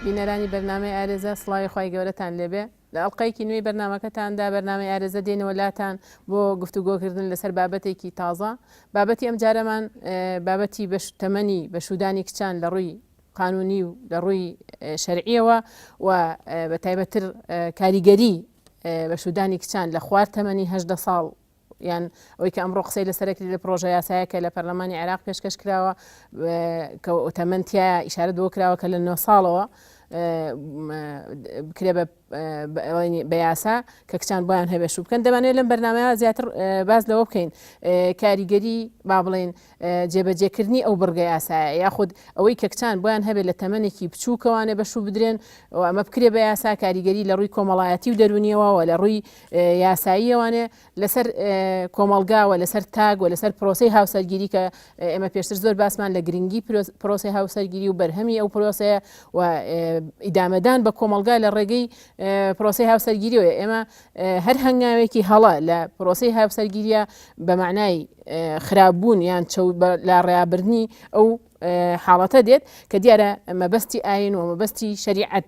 بینەرانی بەرنامەی ئارێزە سڵاوی خی گەورەتان لێبێ لە ئەڵلقەیەکی نوێی بەرنمەکەتاندا بەرنامەی ئارێزە دێنەوە لاتان بۆ گفتوگۆکردن لەسەر بابەتێکی تازە بابەتی ئەم جارەمان بابەتی تەمەنی بەشودانی کچان لە ڕووی قانونی و لە ڕووی شەرعیەوە و بە تایبەتر کاریگەری بەشودانی کچان لە خوار تەمەنی 18 ساڵ یان ئەوەی کە ئەمڕۆ قسەی لەسەرەکری لە پرۆژە یاسایەکە لە پەرلەمانی عێراق پێشکەش کراوە کە تەمەنتیایە ئیشارە بۆ کراوە کە لە 9 ساڵەوە بکرێ بە یاسا کە کچان بۆیان هەبێش بکەن دەبانێت لەم بەرنامەیە زیاتر باز لەوە بکەین کاریگەری با بڵێن جێبەجێکردنی ئەو بڕگە یاسایە یاخود ئەوەی کە کچان بۆیان هەبێت لە تەمەنێکی بچووکەوانێ بەشوو بدرێن و ئەمە بکرێ بە یاسا کاریگەری لە ڕووی کۆمەڵایەتی و دەرونیەوە و لە ڕووی یاساییەوانێ لەسەر کۆمەلگاوە لەسەر تاگ و لەسەر پرۆسی هاوسەرگیری کە ئێمە پێشتر زۆر باسمان لە گرنگی پرۆسی هاوسەرگیری و بەرهەمی ئەو پرۆسەیە و ئیدامەدان بە کۆمەلگا لە ڕێگەی پرۆسی هاوسەرگیریەوە ئێمە هەر هەنگاوێکی هەڵە لە پرۆسی هاوسەرگیریە بە معنای خراپبوون یان لا ڕێابردنی ئەو حاڵەتە دێت کە دیارە مەبەستی ئاین و مەبەستی شریعەت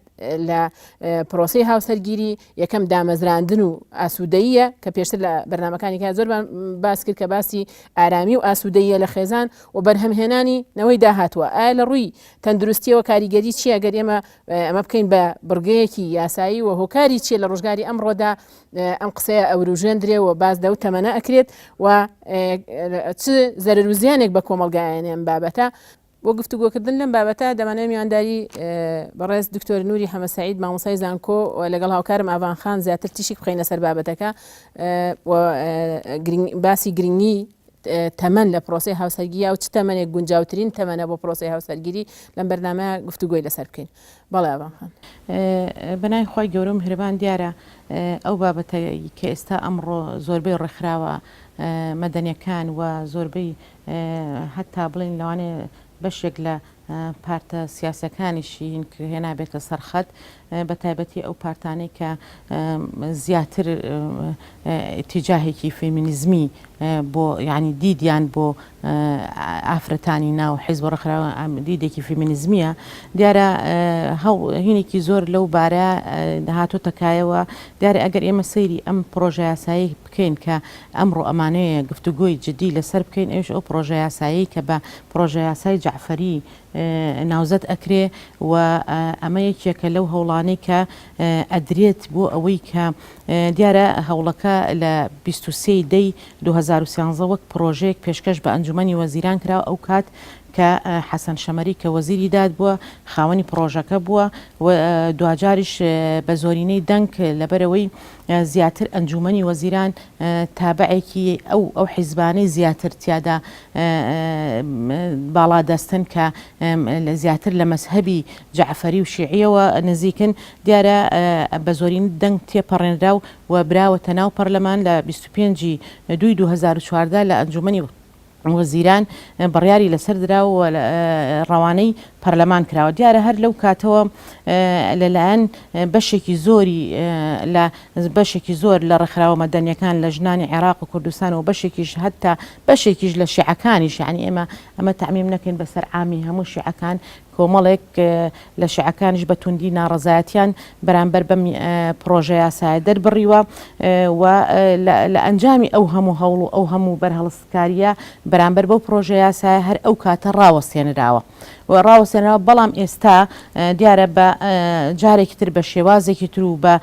لە پرۆسی هاوسەرگیری یەکەم دامەزراندن و ئاسوودەیە کە پێشتر لە بەرنمەکانی کا زۆر باس کرد کە باسی ئارامی و ئاسوودەیە لە خێزان و بەرهەمهێنانی نەوەی داهاتوە ئایا لە ڕووی تەندروستیەوە کاریگەری چیە گەر ئێمە بکەین بە بڕگەیەکی یاسایی و هۆکاری چیە لە ڕۆژگاری ئەمڕۆدا ئەم قسەیە ئەوروژێندرێ و باز دە و تەمەنە ئەکرێت و چ زەرەر و زیانێک بە کۆمەلگایانێ ئەم بابەتە بۆ گفتوگۆکردن لەم بابەتە دەمانەوێت میوانداری بەڕێز دکتۆر نوری حەمەسەعید مامۆسای زانکۆ لەگەڵ هاوکارم ئاڤان خان زیاتر تیشی بخەینە سەر بابەتەکە باسی گرنگی تەمەن لە پرۆسی هاوسەرگیری و چ تەمەنێک گونجاوترین تەمەنە بۆ پرۆسی هاوسەرگیری لەم بەرنامەیە گفتوگۆی لەسەر بکەین. بەڵێ ئاڤان خان. بەنای خۆی گەورە و میهرەبان دیارە ئەو بابەتەی کە ئێستا ئەمڕۆ زۆربەی ڕێکخراوە مەدەنیەکان و زۆربەی هەتا بڵین لەوانێ بەشێک لە پارتە سیاسەکانیشی هێنا بێتە سەرخەت بە تایبەتی ئەو پارتانەی کە زیاتر تیجاهێکی فێمینیزمی بۆ ینی دیدیان بۆ ئافرەتانی ناو حیزب ڕێکخراوە دیدێکی فێمینیزمیە دیارە هینێکی زۆر لەو بارە هاتۆتە کایەوە دیارە ئەگەر ئێمە سەیری ئەم پرۆژە یاسایی بکەین کە ئەمڕۆ ئەمانەیە گفتوگۆی جدی لەسەر بکەین ئەوش ئەو پرۆژە یاسایی کە بە پرۆژە یاسای جەعفەری ناوزەت ئەکرێ و ئەمە یەکێکە لەو هەوڵانەی کە ئەدرێت بۆ ئەوەی کە دیارە هەوڵەکە لە 23 دەی 2013 وەک پرۆژەیەک پێشکەش بە ئەنجومەنی وەزیران کراوە ئەو کات کە حەسەن شەمەری کە وەزیری داد بووە خاوەنی پرۆژەکە بووە و دوجاریش بە زۆرینەی دەنگ لەبەرەوەی زیاتر ئەنجومەنی وەزیران تابعێکی ئەو حیزبانەی زیاتر تیادا باڵا دەستن کە زیاتر لە مەزهەبی جەعفەری و شیعیەوە نزیکن دیارە بە زۆرین دەنگ تێپەڕێنرا و براوەتە ناو پەرلەمان لە 25 دوای 2014 لە ئەنجومەنی وەزیران بڕیاری لەسەر دراوە ڕەوانەی پەرلەمان کراوە دیارە هەر لەو کاتەوە لەلایەن بەشێکی زۆر لە ڕێکخراوە مەدەنیەکان لە ژنانی عێراق و کوردستان و بەشێکیش هەتا بەشێکیش لە شیعەکانیش یعنی ئەمە تەعمیم نەکەین بەسەر عامی هەموو شیعەکان کۆمەڵێک لە شیعەکانیش بە توندی ناڕەزایەتیان بەرامبەر بەم پرۆژە یاسایە دەربڕیوە و لە ئەنجامی ئەو هەموو هەوڵ و ئەو هەموو بەرهەڵستکاریە بەرامبەر بەو پرۆژە یاسایە هەر ئەو کاتە ڕاوەستێنراوە و ڕاوەستێنراوە بەڵام ئێستا دیارە بە جارێکی تر بە شێوازێکی تر و بە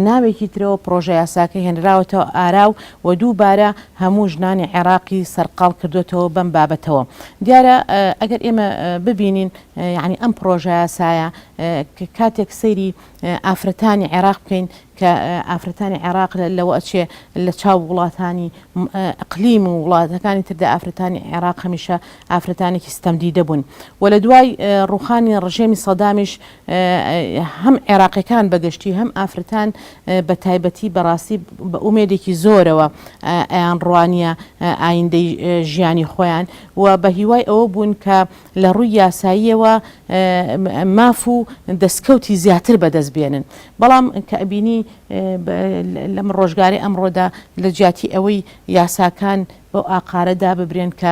ناوێکی ترەوە پرۆژە یاساکە هێنراوەتەوە ئاراو و دووبارە هەموو ژنانی عێراقی سەرقاڵ کردوێتەوە بەم بابەتەوە دیارە ئەگەر ئێمە ببینین یعنی ئەم پرۆژە یاسایە کاتێک سەیری ئافرەتانی عێراق بکەین کە ئافرەتانی عێراق لەوە ئەچێ لە چاو وڵاتانی ئەقلیم و وڵاتەکانی تردا ئافرەتانی عێراق هەمیشە ئافرەتانێکی ستەمدیدە بوون و لە دوای ڕوخانی ڕژێمی سەدامیش هەم عێراقیەکان بەگشتی هەم ئافرەتان بە تایبەتی بەڕاستی بە ئومێدێکی زۆرەوە ئەیان ڕوانیە ئایندەی ژیانی خۆیان و بە هیوای ئەوە بوون کە لە ڕووی یاساییەوە ماف و دەستکەوتی زیاتر بەدەست بێنن بەڵام کە ئەبینی لەم ڕۆژگاری ئەمڕۆدا لە جیاتی ئەوەی یاساکان بۆ ئاقارەدا ببرێن کە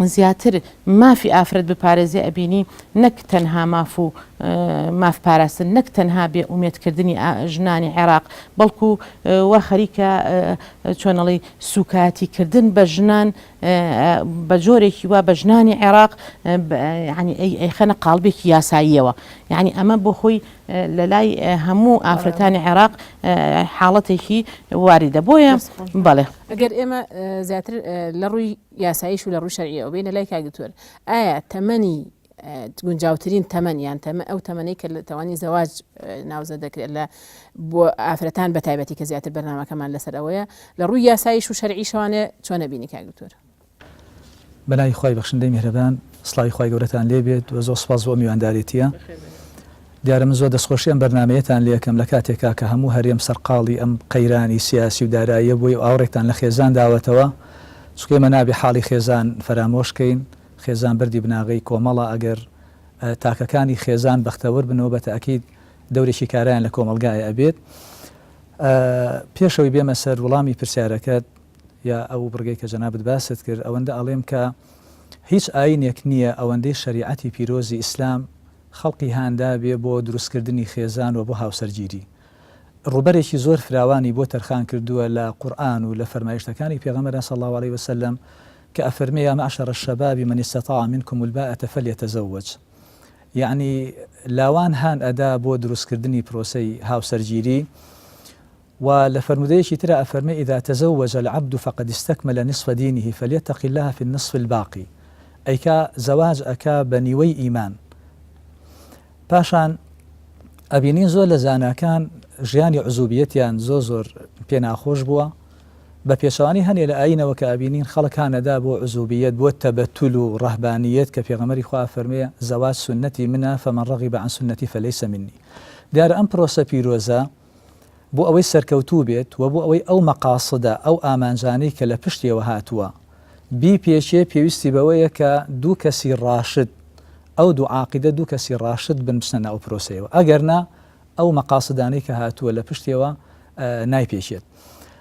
زیاتر مافی ئافرەت بپارێزێ ئەبینی نەک تەنها ماف پاراستن نەک تەنها بێ ئومێدکردنی ژنانی عێراق بەڵکو وا خەریکە چۆنەڵی سوکاتیکردن بە ژنان بە جۆرێکی وا بە ژنانی عێراق ینی خەنە قاڵبێکی یاساییەوە یعنی ئەمە بۆ خۆی لە لای هەموو ئافرەتانی عێراق حاڵەتێکی واریدە بۆیە بەڵێ ئەگەر ئێمە زیاتر لە ڕووی یاساییش و لە ڕووی شەرعیەوە بینە لای کاگتوەر ئایا تەمەنی گونجاوترین تەمەن یان ئەو تەمەنەی کە لە تەوانی زەواج ناوزە دەکرێت لە بۆ ئافرەتان بە تایبەتی کە زیاتر بەرنامەکەمان لەسەر ئەوەیە لە ڕووی یاساییش و شەرعی شەوانێ چۆنە بینی کاگتوەر بەلای خۆی بەخشندەی میهرەبان سڵاوی خۆی گەورەتان لێبێت و زۆر سپاس بۆ میوانداریتیە دیارە من زۆر دەستخۆشی ئەم بەرنامەیەتان لێکەم لە کاتێکا کە هەموو هەرێم سەرقاڵی ئەم قەیرانی سیاسی و داراییە بۆی ئاوڕێکتان لە خێزان داوەتەوە چکە ئێمە نابێ حاڵی خێزان فەرامۆشکەین خێزان بردی بناغی کۆمەڵە ئەگەر تاکەکانی خێزان بەختەوەر بنەوە بە تاکید دەورێکی کارایان لە کۆمەلگایە ئەبێت پێشەوەی بێمە سەر وەڵامی پرسیارەکەت یا ئەو بڕگەی کە جەنابەت باست کرد ئەوەندە ئەڵێم کە هیچ ئاینێک نییە ئەوەندەی شەریعەتی پیرۆزی ئیسلام خەڵقی هاندا بێ بۆ دروستکردنی خێزان و بۆ هاوسەرگیری ڕوبەرێکی زۆر فراوانی بۆ تەرخان کردووە لە قورئان و لە فەرمایشتەکانی پێغەمبەر صلی الله عليه وسلم کە ئەفەرمێ یا معشر الشباب من استطاع منكم الباءة فليتزوج يعني لاوان هان ئەدا بۆ دروستکردنی پرۆسەی هاوسەرگیری و لە فرمودەیەکی ترە ئەفەرمێ إذا تزوج العبد فقد استكمل نصف دينه فليتق الله في النصف الباقي ئەیکا زەواج ئەکا بە نیوەی ئیمان پاشان ئەبینین زۆر لە زاناکان ژیانی عزوبیەتیان زۆر پێ ناخۆش بووە بە پێشەوانی هەنێ لە ئاینەوە کە ئەبینین خەڵکانەدا بۆ عزوبیەت بۆ تەبەتول و ڕەهبانیەت کە پێغەمبەری خوا فەرمێ زەواج سنەتی منە فمن رغب عن سنەتی فليس مني دیارە ئەم پرۆسە پیرۆزە بۆ ئەوەی سەرکەوتوو بێت و بۆ ئەوەی ئەو مەقاسدە ئەو ئامانجانەی کە لە پشتیەوە هاتووە بی پێشێ پێویستی بەوەیە کە دوو کەسی ڕاشد ئەو دوو عاقیدە دوو کەسی ڕاشد بنبستە ناو پرۆسەیەوە ئەگەر نا ئەو مەقاسدانەی کە هاتووە لە پشتیەوە نایپێشێت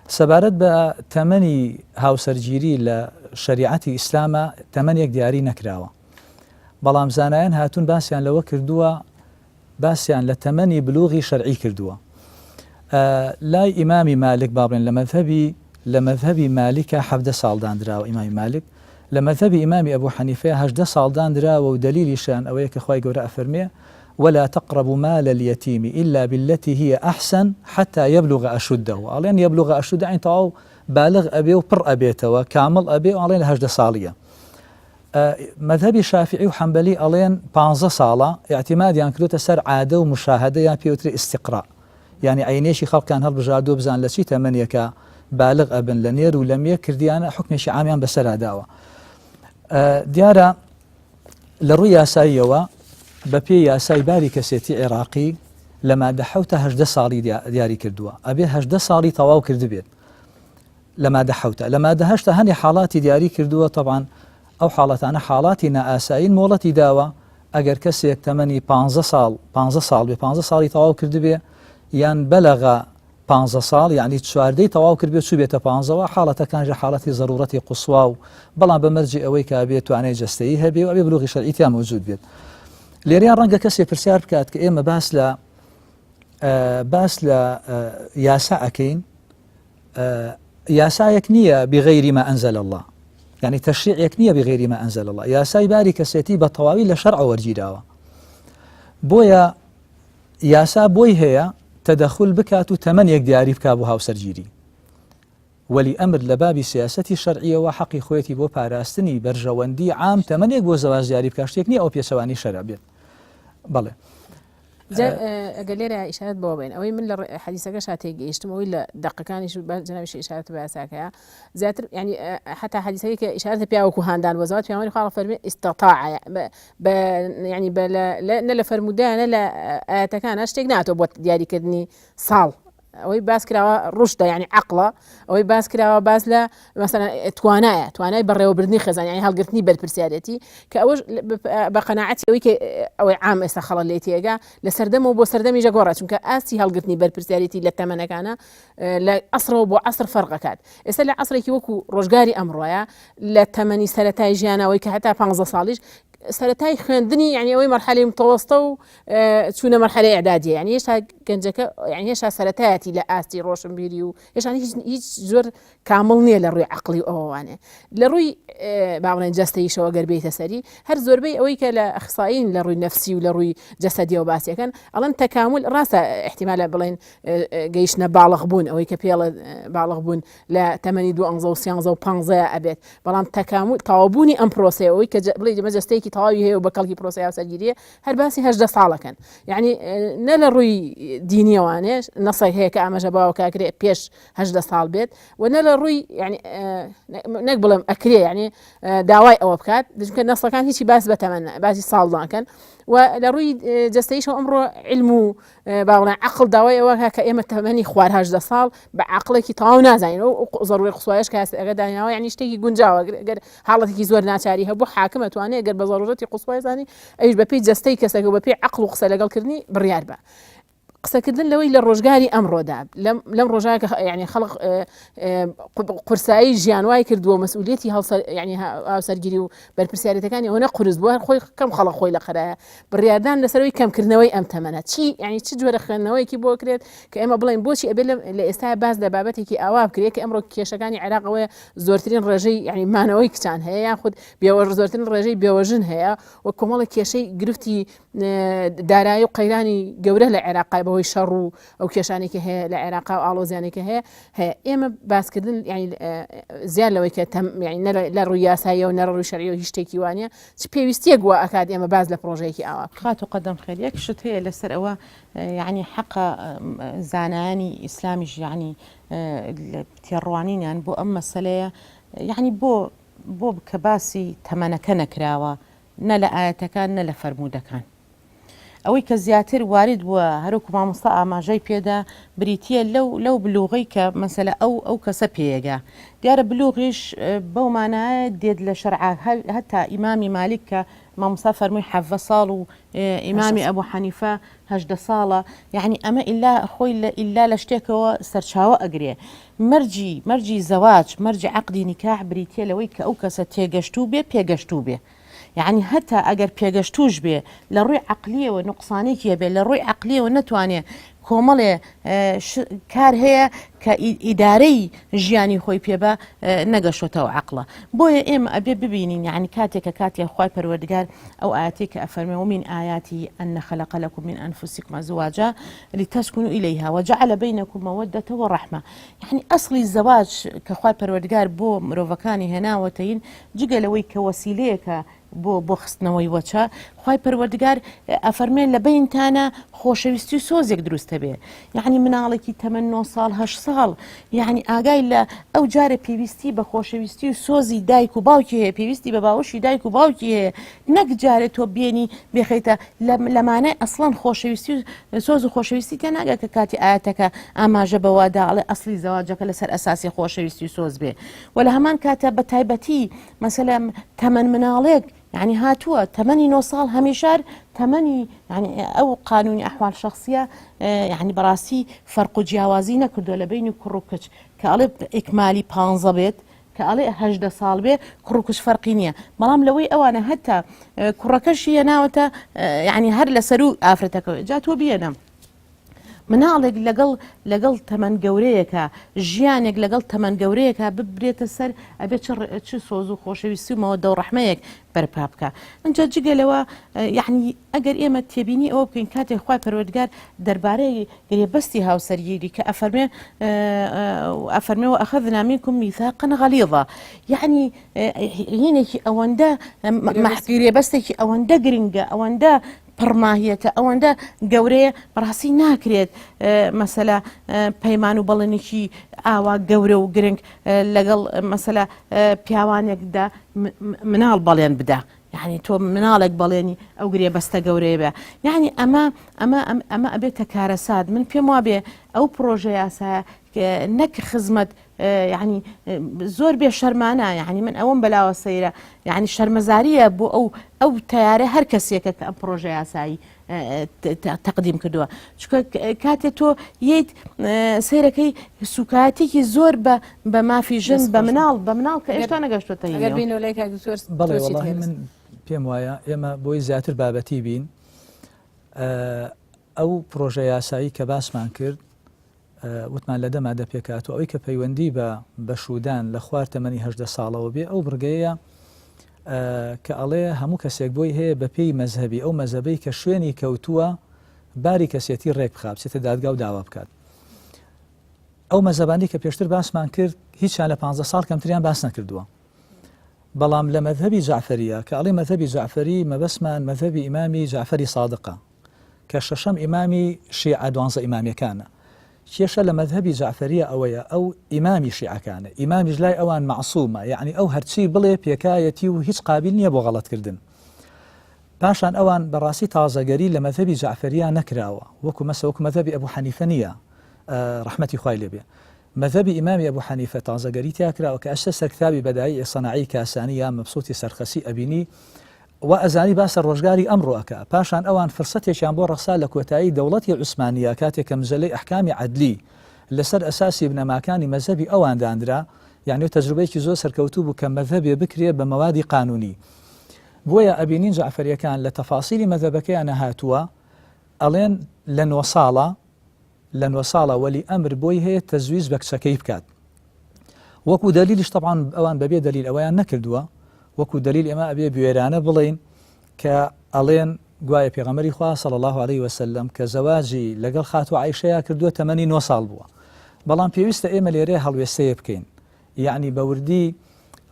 سەبارەت بە تەمەنی هاوسەرگیری لە شەریعەتی ئیسلامە تەمەنێک دیاری نەکراوە بەڵام زانایان هاتوون باسییان لەوە کردووە باسییان لە تەمەنی بلوغی شەرعی کردووە لای ئیمامی مالک بابڵێن لە مەذهبی مالکە 17 ساڵدان دراوە ئیمامی مالک لە مەذهبی ئیمامی ئەبوو حەنیفەیە 18 ساڵدان دراوە و دلیلیشان ئەوەیە کە خوای گەورە ئەفەرمێ ولا تقربوا مال اليتيم إلا بالتي هي أحسن حتى يبلغ أشده ألين يبلغ أشده عين تاو بالغ أبي وبر أبيته كامل أبي وألين 18 ساڵیە مذهبی شافعی و حەنبەلی ئەڵێن 15 ساڵە اعتمادیان کردوتە سەر عادە و مشاهدە یان پێوتری استقرا یعنی عینێشی خەڵکان هەڵبژاردووە بزان لە چی تەمەنیەکە بالغ ئەبن لە نێر و لە مێ کردیانە حکمێکی عامیان بەسەراداوە دیارە لە ڕووی یاساییەوە بە پێی یاسای باری کەسێتی عێراقی لە مادە 18 ساڵی دیاری کردووە ئەبێ 18 ساڵی تەواو کرد بێت لە مادە 8 لە مادە 8 هەنێ حاڵاتی دیاری کردووە طبعاً ئەو حاڵەتانە حاڵاتی نائاسایین مۆڵەتی داوە ئەگەر کەسێک تەمەنی 15 ساڵ بێ 15 ساڵی تەواو کرد بێ یان بەلەغە 15 ساڵ یعنی چواردەی تەواو کرد بێت چوو بێتە 15 حاڵەتەکانژە حاڵەتی ضرورەتی قوسوا و بەڵام بەمەرجی ئەوەی کە بێت توانای جەستەیی هەبێ و ئەبێ بلوغی شەرعیتیان موجود بێت لێریان ڕەنگە کەسێک پرسیار بکات کە ئێمە باس لە یاسا ئەکەین یاسایەک نییە بغەیری ما ئەنزەل الله يعني تشريعك نية بغير ما أنزل الله يا ساي باري كسيتي بطواوي لشرع ورجيراوة بويا يا سا بوي هي تدخل بكاتو تمنيك دياري بكابوها وسرجيري ولي أمر لبابي سياستي الشرعية وحقي خويتي بو باراستني برجواندي عام تمنيك بو زواج دياري بكاشتيك نية أو بيسواني شرع بيت بله ئەگەر لێرە ئیشارەت بۆ بین ئەوەی من لە حەدیسەکە شاتێک گەیشتم ئەوەی لە دقەکانیش جەنابیش ئیشارەت بە یاساکەیە زیاتر ینی حتا حەدیسەکە کە ئیشارەتە پیاوەکو هاندان بۆ زەواج پێغەمبەری خوا فەرمێ ئیستەطاع ینی نە لە فەرمودانە لە ئاەتەکانە شتێک ناتۆ بۆ دیاریکردنی ساڵ ئەوەی باس کراوە ڕشتە یعنی عقڵە ئەوەی باس کراوە باس لە مثلا توانای بەڕێوەبردننی خێزان یعنی هەڵگرتنی بەرپرسیارەتی کە ئەوەش بە قەناعەتی ئەوەی کە ئەوەی عام ئێستا خەڵە لێ تێگا لە سەردەمەوە بۆ سەردەمیژە گۆڕە چونکە ئاستی هەڵگرتنی بەرپرسیارەتی لە تەمەنەکانە لە ئەسرەوە بۆ عەسر فەرقەکات ئێستا لە عەسرێکی وەکو ڕۆژگاری ئەمڕۆیە لە تەمەنی سەرەتای ژیانەوەی کە هەتا 15 ساڵیش سەرەتای خوێندنی یعنی ئەوەی مەرحەلەی متەوەستە و چوونە مەرحەلەی ئەعدادیە یعنی هێشتا گەنجەکە یعنی هێشتا سەرەتایەتی لە ئاستی ڕۆشنبیری و هێشتا هیچ زۆر کامڵ نییە لە ڕووی عەقڵی ئەوانێ لە ڕووی با بڵێن جەستەییشەوە گەر بێتە سەری هەر زۆربەی ئەوەی کە لە ئەخسایین لە ڕووی نەفسی و لە ڕووی جەسەدیەوە باسیەکەن ئەڵەن تەکامل ڕاستە احتیمالە بڵێن گەیشتنە باڵغ بوون ئەوەی کە پێڵە باڵغ بوون لە تەمەنی 2 و 13 و 15 ئەبێت بەڵام تەکامل تەواوبوونی ئەم پرۆسەیەوەی کە بڵێ جەستەیەکی تەواوی هەیە و بەکەڵکی پرۆسەیە سەرگیریە هەر باسی 18 ساڵەکەن یعنی نە لە ڕووی دینیەوانێش نەسەی هەیە کە ئاماژە باوە کاکرێ پێش 18 ساڵ بێت و نە لە ڕووی یعنی نەک بڵێم ئەکرێ یعنی داوای ئەوە بکات چونکە نەسەکان هیچی باس بەتەمەن باسی ساڵ ناکەن و لە ڕووی جەستەییشەوە ئەمڕۆ علم و باوڵێن عەقڵ داوای ئەوە کە ئێمە تەمەنی خوار 18 ساڵ بە عەقڵێکی تەواو نازانین و ضروري قسوایش کە ئەگەر دانیاوە یعنی شتێکی گونجاوە گەر حاڵەتێکی زۆر ناچاری هەبوو حاکم ئەتوانێت گەر بە ضرورەتی قسوای زانی ئەویش بەپێی جەستەی کەسێک و بەپێی عەقڵ و قسە لەگەڵکردنی بڕیار بە قسەکردن لەوەی لە ڕۆژگاری ئەمڕۆدا لەم ڕۆژای کە یعنی خەڵق قورسایی ژیانوای کردووە مەسئولیەتی یعنی هاوسەرگیری و بەرپرسیارەتەکانی ئەوە قورس بووە خۆی کەم خەڵق خۆی لە خەرایە بڕیاردان لەسەرەوەی کەمکردنەوەی ئەم تەمەنە چی یعنی چ جۆرە خوێندنەوەیکی بۆ کرێت کە ئێمە بڵێن بۆچی ئەبێ لە ئێستا باز لە بابەتێکی ئاوا بکرێت کە ئەمڕۆ کێشەکانی عێراقەوەی زۆرترین ڕێژەی یعنی مانەوەی کچان هەیە یاخود زۆرترین ڕێژەی بێوەژن هەیە و کۆمەڵی کێشەی گرفتی دارایی و قەیرانی گەورە لە عێراقای بەهۆی شەڕ و ئەو کێشانێکی هەیە لە عێراقا و ئاڵۆزیانێکی هەیە ئێمە باسکردن یعنی زیاد لەوەی کە لە ڕووی یاساییە و نە ڕووی شەرعیەوە هیچ شتێکی وانە چ پێویستیەک وە ئەکات ئێمە باز لە پرۆژەیەکی ئاوا خات و قەدەم خێر یەک شت هەیە لەسەر ئەوە یعنی حەقە زانایانی ئیسلامیش یعنی تێڕوانینیان بۆ ئەم مەسەلەیە یعنی بۆ کە باسی تەمەنەکە نەکراوە نە لە ئاەتەکان نە لە فەرموودەکان ئەوەی کە زیاتر وارد بووە هەروکو مامۆستا ئاماژەی پێدا بریتە لەو بلوغی کە مەسەلە ئەو کەسە پێیەگا دیارە بلوغیش بەومانایە دێت لە شەرع هەتا ئیمامی مالیک کە مامۆستا فەرمووی 17 ساڵ و ئیمامی ئەبوو حەنیفە 18 ساڵە یعنی ئەمە ئیلا لە شتێکەوە سەرچاوە ئەگرێ مەرجی زەواج مەرجی عەقدی نیکاح بریتە لەوەی کە ئەو کەسە تێگەشتوو بێ پێگەشتوو بێ يعني هەتا ئەگەر پێگەشتوش بێ لە ڕووی عەقلیەوە نوقسانێکیە بێ لە ڕووی عەقلیەوە نەتوانێ کۆمەڵێ کار هەیە کە ئیدارەی ژیانی خۆی پێبە نەگەشتەوە عەقڵە بۆیە ئێمە ئەبێ ببینین یعنی کاتێکە کاتێک خوای پەروەردگار ئەو ئاەتێک کە ئەفەرمێ ومن ئایاتی ئەن خەلەق لەکم من ئەنفوسکم ئەزواجا لتەسكنوا إليها وجعل بينكم مودة ورحمة يعني ئەسڵی زەواج کە خوای پەروەردگار بۆ مرۆڤەکانی هێناوەتەین جگە لەوەی کە وەسیلەیەکە بۆ خستنەوەی وەچە خوای پەروەردگار ئەفەرمێن لە بینتانە خۆشەویستی و سۆزێک دروستە بێ یعنی مناڵێکی تەمەن 9 ساڵ 8 ساڵ یعنی ئاگای لە ئەو جارە پێویستی بە خۆشەویستی و سۆزی دایک و باوکی هەیە پێویستی بە باوەشی دایک و باوکی هەیە نەک جارێت تۆ بێنی بێخیتە لەمانای ئەسڵەن خۆشەویستی و سۆز و خۆشەویستی تێ ناگە کە کاتی ئاەتەکە ئاماژە بەوادا ئەڵێ ئەسڵی زەواجەکە لەسەر ئەساسی خۆشەویستی و سۆز بێ و لە هەمان کاتە بە تایبەتی مەسەلەن تەمەن مناڵێک يعني هاتووە تەمەنی 9 ساڵ هەمیشار تەمەنی يعني ئەو قانونی ئەحوال شخصیە يعني بەڕاستی فەرق و جیاوازی نەکردووە لە بینی کوڕ و کچ کە ئەڵێ ئیکمالی 15 بێت کە ئەڵێ 18 ساڵ بێ کوڕ و کچ فەرقی نییە بەڵام لەوەی ئەوانە هەتا کوڕەکەشی هێناوەتە يعني هەر لەسەر و ئافرەتەکەوە جا تۆ بێنە مناڵێک لەگەڵ تەمەن گەورەیەکە ژیانێک لەگەڵ تەمەن گەورەیەکە ببرێتە سەر ئەبێت چ سۆز و خۆشەویستی و مەوەدە و ڕەحمەیەک بەرپا بکە ئەجا جگەلەوە یعنی ئەگەر ئێمە تێبینی ئەوە بکەین کاتێک خوای پەروەردگار دەربارەی گرێبەستی هاوسەرگیری کە ئەفەرمێەوە ئەخەذنا منکم میثاقا غەلیظا یعنی هینێکی ئەوەندە گرێبەستێکی ئەوەندە گرنگە ئەوەندە پڕماهیەتە ئەوەندە گەورەیە بەڕاستی ناکرێت مەسەلا پەیمان و بەڵێنێکی ئاوا گەورە و گرنگ لەگەڵ مەسەلا پیاوانێکدا مناڵ بەڵێن بدا يعني تۆ مناڵێک بەڵێنی ئەو گرێ بەستە گەورەیە بێ یعنی ئەمە ئەبێتە کارەسات من پێم وابێ ئەو پرۆژە یاسایە نەک خزمەت يعني زۆر بێ شەرمانە يعني من ئەوم بەلاوە سەیرە يعني شەرمەزاریە بۆ ئەو تیارە هەر کەسێکە کە ئەم پرۆژە یاسایی تەقدیم کردووە چکە کاتێ تۆ یەیت سەیرەکەی سوکاتێکی زۆر بە مافی ژن بە مناڵ کە ئێستا نەگەشتوتە بەڵێ وەڵاهی من پێم وایە ئێمە بۆی زیاتر بابەتی بین ئەو پرۆژە یاسایی کە باسمان کرد وتمان لە دەما دەپێکات و ئەوەی کە پەیوەندی بە شودان لە خوار تەمەنی 18 ساڵەوە بێ ئەو بڕگەیە کە ئەڵێ هەموو کەسێک بۆی هەیە بە پێی مەزهبی ئەو مەزەبەی کە شوێنی کەوتووە باری کەسێتی ڕێک بخات بچێتە دادگا و داوا بکات ئەو مەزەبانی کە پێشتر باسمان کرد هیچیان لە 15 ساڵ کەمتریان باس نەکردووە بەڵام لە مەذهبی جعفەریە کە ئەڵێ مەذهبی جعفەری مەبەسمان مەذهبی ئیمامی جعفەری صادقە کە شەشەم ئیمامی شیعە 12 ئیمامیەکانە کێشە لە مەذهبی جعفەریە ئەوەیە ئەو ئیمامی شیعەکانە ئیمامیش لای ئەوان معسوومە یعنی ئەو هەرچی بڵێ پێکایەتی و هیچ قابل نییە بۆ غەڵەتکردن پاشان ئەوان بەڕاستی تازەگەری لە مەذهبی جعفەریە نەکراوە وەکو مەذهبی ئەبوو حەنیفە نییە ڕەحمەتی خوای لێ بێ مەذهبی ئیمامی ئەبوو حەنیفە تازەگەری تیا کراوە کە ئەشتە سەر کتابی بەدایی سەناعی کاسانی یا مەبسووتی سەرخەسی ئەبینی و ئەزانی باسە ڕۆژگاری ئەمڕۆەکە پاشان ئەوان فرسەتێکیان بۆ ڕەخسا لە کۆتایی دەوڵەتی عوسمانیە کاتێک کە مزەلەی ئەحکامی عەدلی لەسەر ئەساسی بنەماکانی مەذهبی ئەوان دانرا یعنی تەجروبەیەکی زۆر سەرکەوتوو بوو کە مەذهبێ بکرێ بە مەوادی قانونی بۆیە ئەبینین جعفەریەکان لە تەفاسیلی مەذهبەکەیان هاتووە ئەڵێن لە 9 ساڵە وەلی ئەمر بۆی هەیە تەزویز بە کچەکەی بکات وەکو دلیلیش طبعاً ئەوان بەبێ دلیل ئەویان نەکردووە وەکو دلیل ئێمە ئەبێ بوێرانە بڵین کە ئەڵێن گوایە پێغەمبەری خوا صلی الله علیه وسلم کە زەواجی لەگەڵ خاتو عایشەیە کردووە تەمەنی 9 ساڵ بووە بەڵام پێویستە ئێمە لێرە هەڵوێستەیە بکەین یعنی بەوردی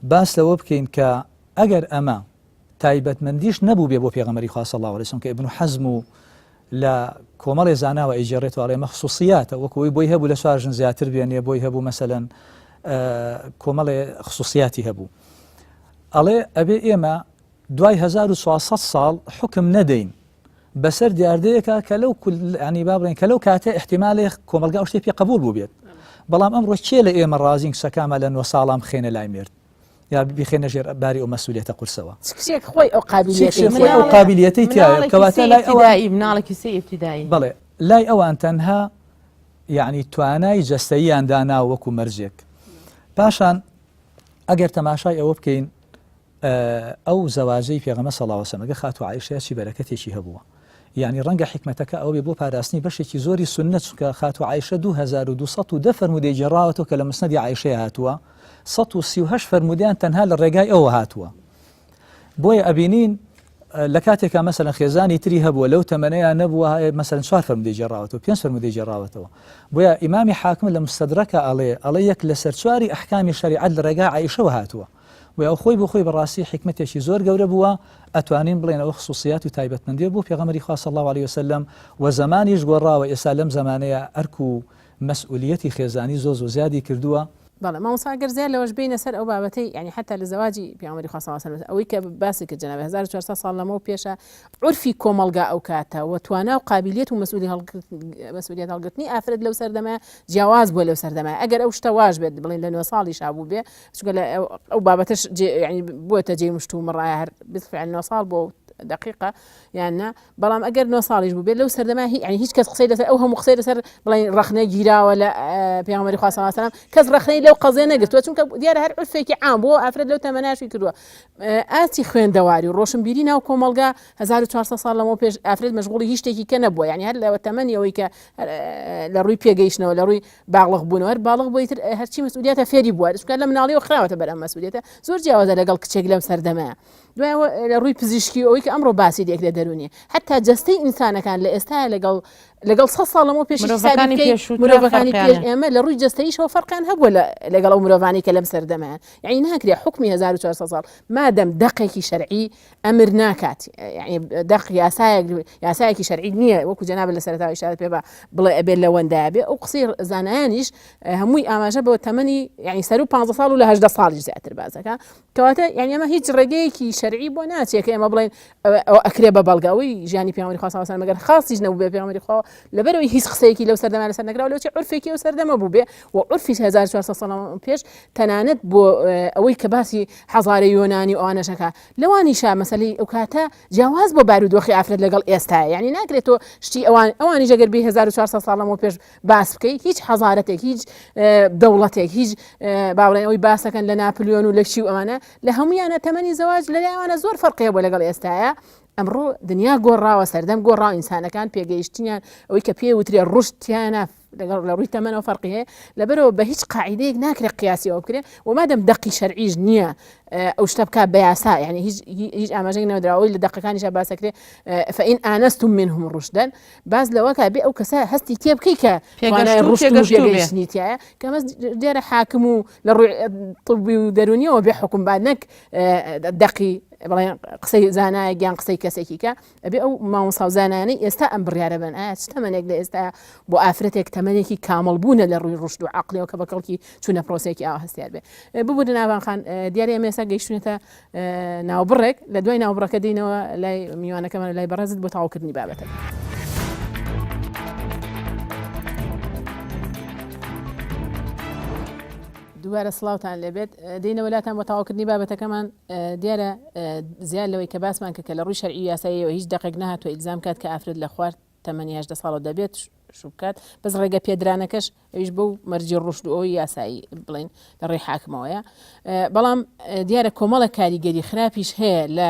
باس لەوە بکەین کە ئەگەر ئەمە تایبەتمەندیش نەبوو بێ بۆ پێغەمبەری خوا صلی الله علیه وسلم کە ابن حەزم و لە کۆمەڵی زاناوە ئیجێڕێتەوە ئەڵێ مەخصوصیاتە وەکوی بۆی هەبوو لە سوارژن زیاتر بێنێ بۆی هەبوو مەسەلەن کۆمەڵێ خصوصیاتی هەبوو ئەڵێ ئەبێ ئێمە دوای 1400 ساڵ حکم نەدەین بەسەر دیاردەیەکە کە لەو ینی با بڵێن کە لەو کاتە احتیمالی کۆمەلگا ئەو شتێ پێ قبول بوو بێت بەڵام ئەمڕۆ چێ لە ئێمە ڕازین کچەکانمان لە 9 ساڵام بخێنە لای مرد یا بخێنە ژێر باری ئەو مەسئولیەتە قورسەوە کچێک خۆی ئەو قابلیەتی تایە کەواتە لای ئەوەی مناڵێکی سێ ئیبتیدایی بڵێ لای ئەوان تەنها یعنی توانای جەستەییان دانا وەکو مەرجێک پاشان ئەگەر تەماشای ئەوە بکەین ئەو زەواجەی پێغەمبەر صلی الله علیه وسلم خاتو عایشە چی بەرەکەتێکی هەبووە یعنی ڕەنگە حکمەتەکە ئەوێ بۆ پاراستنی بەشێکی زۆری سنت کە خاتو عایشە 2210 فەرمودەی جێڕاوەتەوە کە لە مسنەدی عایشەیە هاتووە 138 فەرمودیان تەنها لە ڕێگای ئەوە هاتووە بۆیە ئەبینین لە کاتێکا مەسەلەن خێزانی تری هەبووە لەو تەمەنەیە نەبووە مەسەلەن 4 فەرمودەی جێڕاوەتەوە 5 فەرمودەی جێڕاوەتەوە بۆیە ئیمامی حاکم لە مستەدرەکە ئەڵێ یەک لە سەرچواری ئەحکامی شەریعەت لە ڕێگای عایشەوە هاتووە و ئەو خۆی بۆ خۆی بەڕاستی حکمتێکی زۆر گەورە بووە ئەتوانین بڵێن ئەوە خصوصیات و تایبەتمەندی بۆ پێغەمبەری خوا صلی الله علیه وسلم و زمانیش گۆڕاوە ئێستا لەم زمانەیە ئەرک و مەسئولیەتی خێزانی زۆر زیادی کردووە بەڵێ مامۆستا گەر زیاد لەوەش بینە سەر ئەو بابەتەی یعنی حتا لە زەواجی پێغەمبەری خوا صلی الله علیه وسلم ئەوەی کە باسی کرد جەناب 1400 ساڵ لەمەوە پێشە عورفی کۆمەلگا ئەو کاتە و توانە و قابلیت و مەسئولیت هەڵگرتنی ئافرەت لەو سەردەمە جیاواز بووە لەو سەردەمە ئەگەر ئەو شتە واش بێت بڵێن لە 9 ساڵی شابوو بێ چونکە ئەو بابەتەش یعنی بۆتە جێی مشت و مڕایە هەر بالفعل 9 ساڵ بۆ دقيقة يعني بلام أجر نوصاليش بو لو سردما هي يعني هيك كز قصيدة أو هم قصيدة سر بلا رخنة جيرا ولا بيعمر خاصة صلى الله عليه وسلم كز رخنة لو قضينا قلت وشون ديار هر عرفك عام بو أفرد لو تمناش يكدوا آتي خوين دواري وروشن بيرينا وكومالجا 1400 صار لما بيج أفرد مشغول هيش تيجي كنبوا يعني هل لو 8 ويك لروي بيجيشنا ولا روي بالغ بونور بالغ بويتر هالشيء مسؤوليته فيري بوار شو كان لمن عليه وخراوة تبرم مسؤوليته زور جواز لقال كشجلم سردما دوای لروی پزیشکی ئەوەی کە ئەمڕۆ باسی دێک لە دەرونیە حتا جەستەی ئینسانەکان لە ئێستا لەگەڵ لەگەڵ 100 ساڵەمەوە پێش مرۆڤەکانی پێش ئێمە لە ڕووی جەستەیشەوە فەرقیان هەبووە لەگەڵ ئەو مرۆڤانی کە لەم سەردەمایان یعنی ناکرێ حکمی 1400 ساڵ مادەم دەقێکی شەرعی ئەمر ناکات یعنی دەق یاسایەکی شەرعی نییە وەکو جەناب لە سەرەتاوی ئیشارەت پێ بڵێ ئەبێت لەوەندایە بێ ئەو قسەی زانایانیش هەمووی ئاماژە بەوە تەمەنی یعنی سەر و 15 ساڵ و لە 18 ساڵیش زیاتر بازەکە کەواتە یعنی ئەمە هیچ ڕێگەیەکی شەرعی بۆ ناچێت کە ئێمە بڵێن ئەکرێ بە بەڵگاوی ژیانی پێغەمبەری خوا صلی الله علیه و سلم مەگەر خاصیش نەبوو بێ پێغەمبەری خوا لەبەرەوەی هیچ قسەیەکی لەو سەردەما لەسەر نەکراوە لەوەی عرفێکی ئەو سەردەمە بوو بێ و عرفی 1400 ساڵ پێش تەنانەت بۆ ئەوەی کە باسی حەزارە یۆنانی ئەوانەشەکە لەوانیشە مەسەلەی ئەو کاتە جیاواز بۆ بارودۆخی ئافرەت لەگەڵ ئێستایە یعنی ناکرێت تۆ شتی ئەوانی ژەگەر بێ 1400 ساڵەمەوە پێش باس بکەیت هیچ حەزارەتێک هیچ دەوڵەتێک هیچ باوڵێن ئەوی باسەکەن لە ناپلیۆن و لە شی و ئەمانە لە هەمویانە تەمەنی زەواج لەلایەوانە زۆر فەرقیە بۆ لەگەڵ ئێستایە ئەمڕۆ دنیا گۆڕاوە سەردەم گۆڕاو ئینسانەکان پێگەیشتنیان ئەوەی کە پێ وترێ ڕشتیانە لەگەڵ لە ڕووی تەمەنەوە فەرقی هەیە لەبەرەوە بە هیچ قاعیدەیەک ناکرێت قیاسیەوە بکرێت و مادەم دەقی شەرعیش نییە ئەو شتە بکات بە یاسا یعنی هیچ ئاماژەیەک نەدراوەی لە دەقەکانیشە باسەکرێت فەئین ئانەستم منهم ڕشدەن باز لەوەکە بێ ئەو کەسە هەستی تێ بکەی کە توانای ڕشت و پێگەیشتنیتیایە کە مەس دیارە حاکم و لە ڕووی طبی و دەرونیەوە بێ حکم با نەک دەقی بڵێن قسەی زانایە گیان قسەی کەسێکی کە ئەبێ ئەو مامۆستا و زانانەی ئێستا ئەم بڕیارە بن ئایا چ تەمەنێک لە ئێستا بۆ ئافرەتێک تەمەنێکی کامل بوونە لە ڕووی ڕشد و عەقڵیەوە کە بەکەڵکی چوونە پرۆسەیەکی ئاوا هەستیار بێ ببوو ناوان خان دیارە ئێمە ئێستا گەیشتونێتە ناوبڕێک لە دوای ناوبڕەکە دێنەوە لای میوانەکەمان لای بەڕێزت بۆ تەواوکردنی بابەتە دووبارە سڵاوتان لێبێت دێنە وڵاتان بۆ تەواوکردنی بابەتەکەمان دیارە زیاد لەوەی کە باسمان کە لە ڕووی شەرعی یاساییەوە هیچ دەقێک نەهاتوە ئیلزام کات کە ئافرەت لە خوارد تەمەنی 18 ساڵە دەبێت شوبکات بەس ڕێگە پێدرانەکەش ئەویش بەو مەرجی ڕشد و ئەوی یاسایی بڵین لە ڕێی حاکمەوەیە بەڵام دیارە کۆمەڵە کاریگەری خراپیش هەیە لە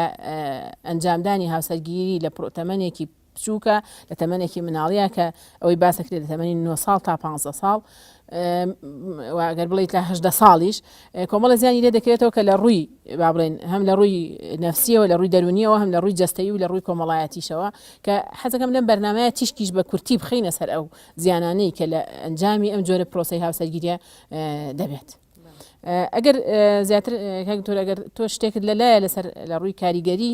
ئەنجامدانی هاوسەرگیری لە تەمەنێکی بچووکە لە تەمەنێکی مناڵیە کە ئەوەی باسەکرێت لە تەمەنی 9 ساڵ تا 15 ساڵ ئەگەر بڵیت لە 18 ساڵیش کۆمەڵە زیانی لێ دەکرێتەوە کە لە ڕووی با بڵێن هەم لە ڕووی نەفسیەوە لە ڕووی دەرونیەوە هەم لە ڕووی جەستەیی و لە ڕووی کۆمەڵایەتیشەوە کە حەزەکەم لەم بەرنامەیە تیشکیش بە کورتی بخینە سەر ئەو زیانانەی کە لە ئەنجامی ئەم جۆرە پرۆسەی هاوسەرگیریە دەبێت ئەگەر زیاتر کاکتۆر ئەگەر تۆ شتێکت لەلایە لەسەر لە ڕووی کاریگەری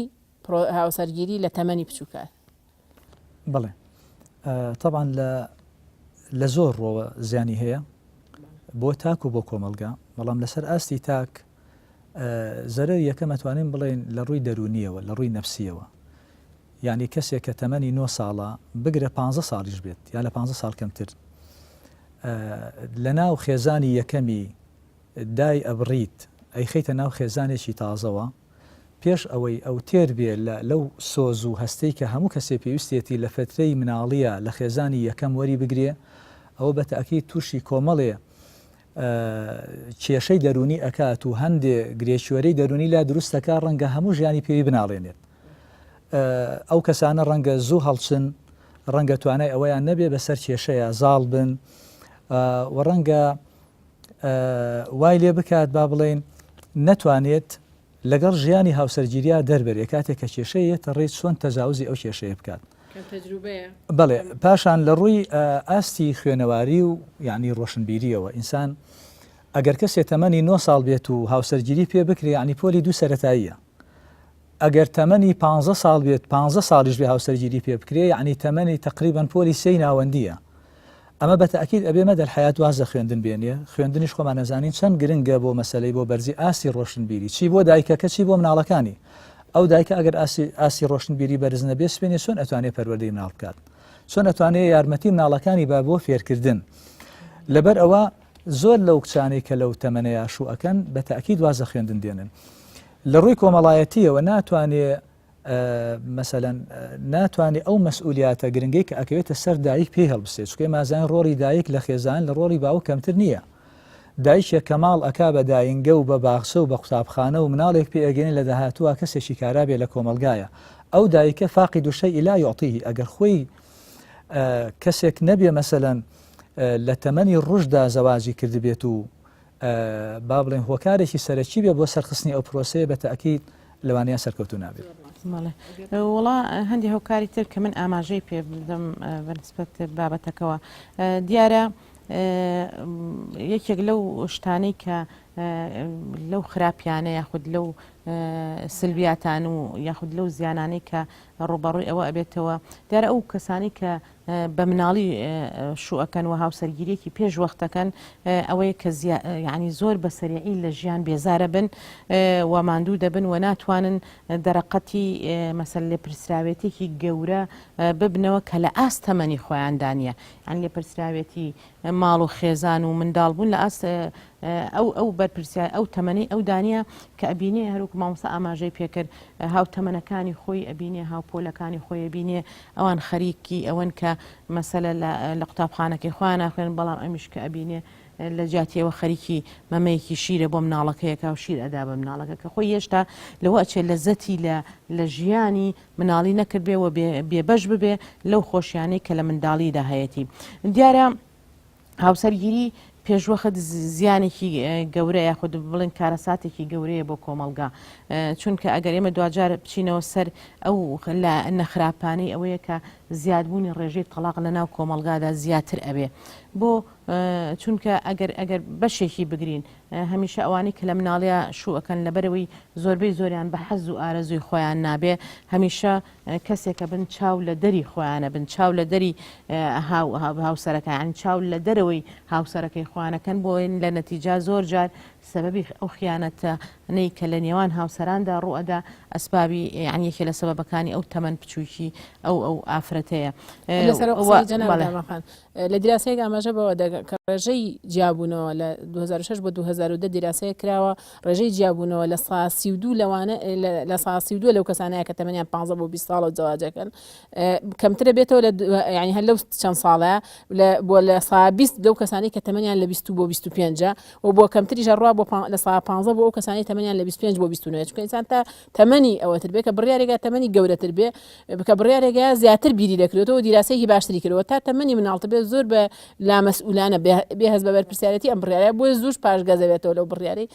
هاوسەرگیری لە تەمەنی بچووکە بڵێ طبعا لە زۆر ڕۆوە زیانی هەیە بۆ تاک و بۆ کۆمەلگا بەڵام لەسەر ئاستی تاک زەرەر یەکەم ئەتوانین بڵێن لە ڕووی دەرونیەوە لە ڕووی نەفسیەوە یعنی کەسێک کە تەمەنی 9 ساڵە بگرە 15 ساڵیش بێت یا لە 15 ساڵ کەمتر لە ناو خێزانی یەکەمی دای ئەبڕیت ئەی خەیتە ناو خێزانێکی تازەوە پێش ئەوەی ئەو تێر بێ لەو سۆز و هەستەی کە هەموو کەسێ پێویستێتی لە فترەی مناڵیە لە خێزانی یەکەم وەری بگرێ ئەوە بە تەئەکید تووشی کۆمەڵێ کێشەی دەرونی ئەکات و هەندێ گرێشوەرەی دەرونی لا دروستەکە ڕەنگە هەموو ژیانی پێوی بناڵێنێت ئەو کەسانە ڕەنگە زوو هەڵچن ڕەنگە توانای ئەوەیان نەبێ بەسەر کێشەیە زاڵ بن و ڕەنگە وای لێ بکات با بڵێن نەتوانێت لەگەڵ ژیانی هاوسەرگیریە دەربەرێ کاتێک کە کێشەیەتە ڕێت چۆن تەجاوزی ئەو کێشەیە بکات بەڵێ پاشان لە ڕووی ئاستی خوێنەواری و یعنی ڕۆشنبیریەوە ئینسان ئەگەر کەسێ تەمەنی 9 ساڵ بێت و هاوسەرگیری پێ بکرێ ینی پۆلی دوو سەرەتاییە ئەگەر تەمەنی 15 ساڵ بێت 15 ساڵیش بێ هاوسەرگیری پێ بکرێ یعنی تەمەنی تقریبا پۆلی 3 ناوەندیە ئەمە بە تەئەکید ئەبێ مەدەل حیات وازە خوێندن بێنێ خوێندنیش خۆمان نەزانین چەند گرنگە بۆ مەسەلەی بۆ بەرزی ئاسی ڕۆشنبیری چی بۆ دایکەکە چی بۆ مناڵەکانی ئەو دایکە ئەگەر ئاسی ڕۆشنبیری بەرز نەبێ سوێنێ چۆن ئەتوانێت پەروەردەی مناڵ بکات چۆن ئەتوانێت یارمەتی مناڵەکانی با بۆ فێرکردن لەبەر ئەوە زۆر لەو کچانەی کە لەو تەمەنەیە شوئەکەن بە تەئەکید وازە خوێندن دێنن لە ڕووی کۆمەڵایەتیەوە ناتوانێت مثلا ناتوانێت ئەو مەسئولیاتە گرنگی کە ئەکەوێتە سەر دایک پێی هەڵبسێت چکە مازان ڕۆڵی دایک لە خێزان لە ڕۆڵی باوک کەمتر نییە دایکێک کەماڵ ئەکا بە داینگە و بە باخچە و بە قوتابخانە و مناڵێک پێ ئەگەێنێت لە داهاتووە کەسێکی کارابێ لە کۆمەلگایە ئەو دایکە فاقی دوشەی لا یعطیه ئەگەر خۆی کەسێک نەبێ مەسەلەن لە تەمەنی ڕوشدا زەواجی کردبێت و با بڵێن هۆکارێکی سەرەکی بێ بۆ سەرخستنی ئەو پرۆسەیە بە تەئەکید لەوانەیە سەرکەوتو نابێت. وڵا هەندی هەوکاری تر کە من ئاماژەی پێ بدەم بەنسبەت بابەتەکەەوە دیارە یەکێک لەو شتانەی کە لەو خراپیانە یاخود لەو سلبیاتان و یاخود لەو زیانانەی کە ڕوبەڕووی ئەوە ئەبێتەوە دیارە ئەو کەسانی کە بە مناڵی شوئەکەن و هاوسەرگیریەکی پێش وەختەکەن ئەوەیە کە یعنی زۆر بەسەریعی لە ژیان بێزارە بن و ماندوو دەبن و ناتوانن دەرەقەتی مەسەل لێپرسراوێتێکی گەورە ببنەوە کە لە ئاست تەمەنی خۆیاندانە یان لێپرسراوێتی ماڵ و خێزان و منداڵ بوون لە ئاست ئەو بەرپرسیای ئەو تەمەنی ئەو دانیە کە ئەبینێ هەروک مامۆستا ئاماژەی پێکرد هاو تەمەنەکانی خۆی ئەبینێ هاوپۆلەکانی خۆی ئەبینێ ئەوان خەریکی ئەوەن کە مەسەلە لە قوتابخانەکەی خۆیان ناخوێن بەڵام ئەمیش کە ئەبینێ لە جاتیەوە خەریکی مەمەیەکی شیرە بۆ مناڵەکەیەکە و شیر ئەدا بە مناڵەکە کە خۆی هێشتا لەوە ئەچێت لە زەتی لە ژیانی مناڵی نەکردبێەوە بێبەش ببێ لەو خۆشیانەی کە لە منداڵیدا هەیەی دیارە هاوسەرگیری پێشوەخت زیانێکی گەورە یاخود بڵێن کارەساتێکی گەورەیە بۆ کۆمەلگا چونکە ئەگەر ئێمە دوجار بچینەوە سەر ئەو نەخراپانەی ئەوەیە کە زیادبوونی ڕێژەی تەلاق لە ناو کۆمەلگادا زیاتر ئەبێ بۆ چونکە ئەگەر بەشێکی بگرین هەمیشە ئەوانی کە لە مناڵەیە شوئەکەن لەبەرەوەی زۆربەی زۆریان بە حەز و ئارەزوی خۆیان نابێ هەمیشە کەسێکە بن چاو لە دەری خۆیانە بن چاو لە دەری هاوسەرەکەیان چاو لە دەرەوەی هاوسەرەکەی خۆیانەکەن بۆ لە نەتیجا زۆر جار سببی ئەو خیانەتەنەی کە لە نێوان هاوسەراندا ڕوئەدا ئەسبابی یعنیەکە لە سەبەبەکانی ئەو تەمەن بچووکی ئەو ئافرەتەیە لە دیراسەیەک ئاماژە بەوە کە ڕێژەی جیابوونەوە لە 2006 بۆ 2010 دیراسەیە کراوە ڕێژەی جیابوونەوە لە سا 32 لەوانە لە سا 32 لەو کەسانەیە کە تەمەنیان 15 بۆ 20 ساڵ و زەواجەکەن کەمترە بێتەوە ینی هەر لەو چەند ساڵەیە بۆ لە سا 20 لەو کەسانی کە تەمەنیان لە 20 بۆ 25 و بۆ کەمتریش ڕوا لە سا 15 بۆ ئەو کەسانی تەمەنیان لە 25 بۆ 29 چونکە ئینسان تا تەمەنی ئەوەتر بێ کە بڕیارێکە تەمەنی گەورەتر بێ بکە بڕیارێکە زیاتر بیری دەکرێتەوە دیراسەیەکی باشتری کردەوە تا تەمەنی مناڵتە بێت زۆر بە لامەسئولانە بێهەز بە بەرپرسیارەتی ئەم بڕیارە بۆ زووش پاشگەزەوێتەوە لەو بڕیارەی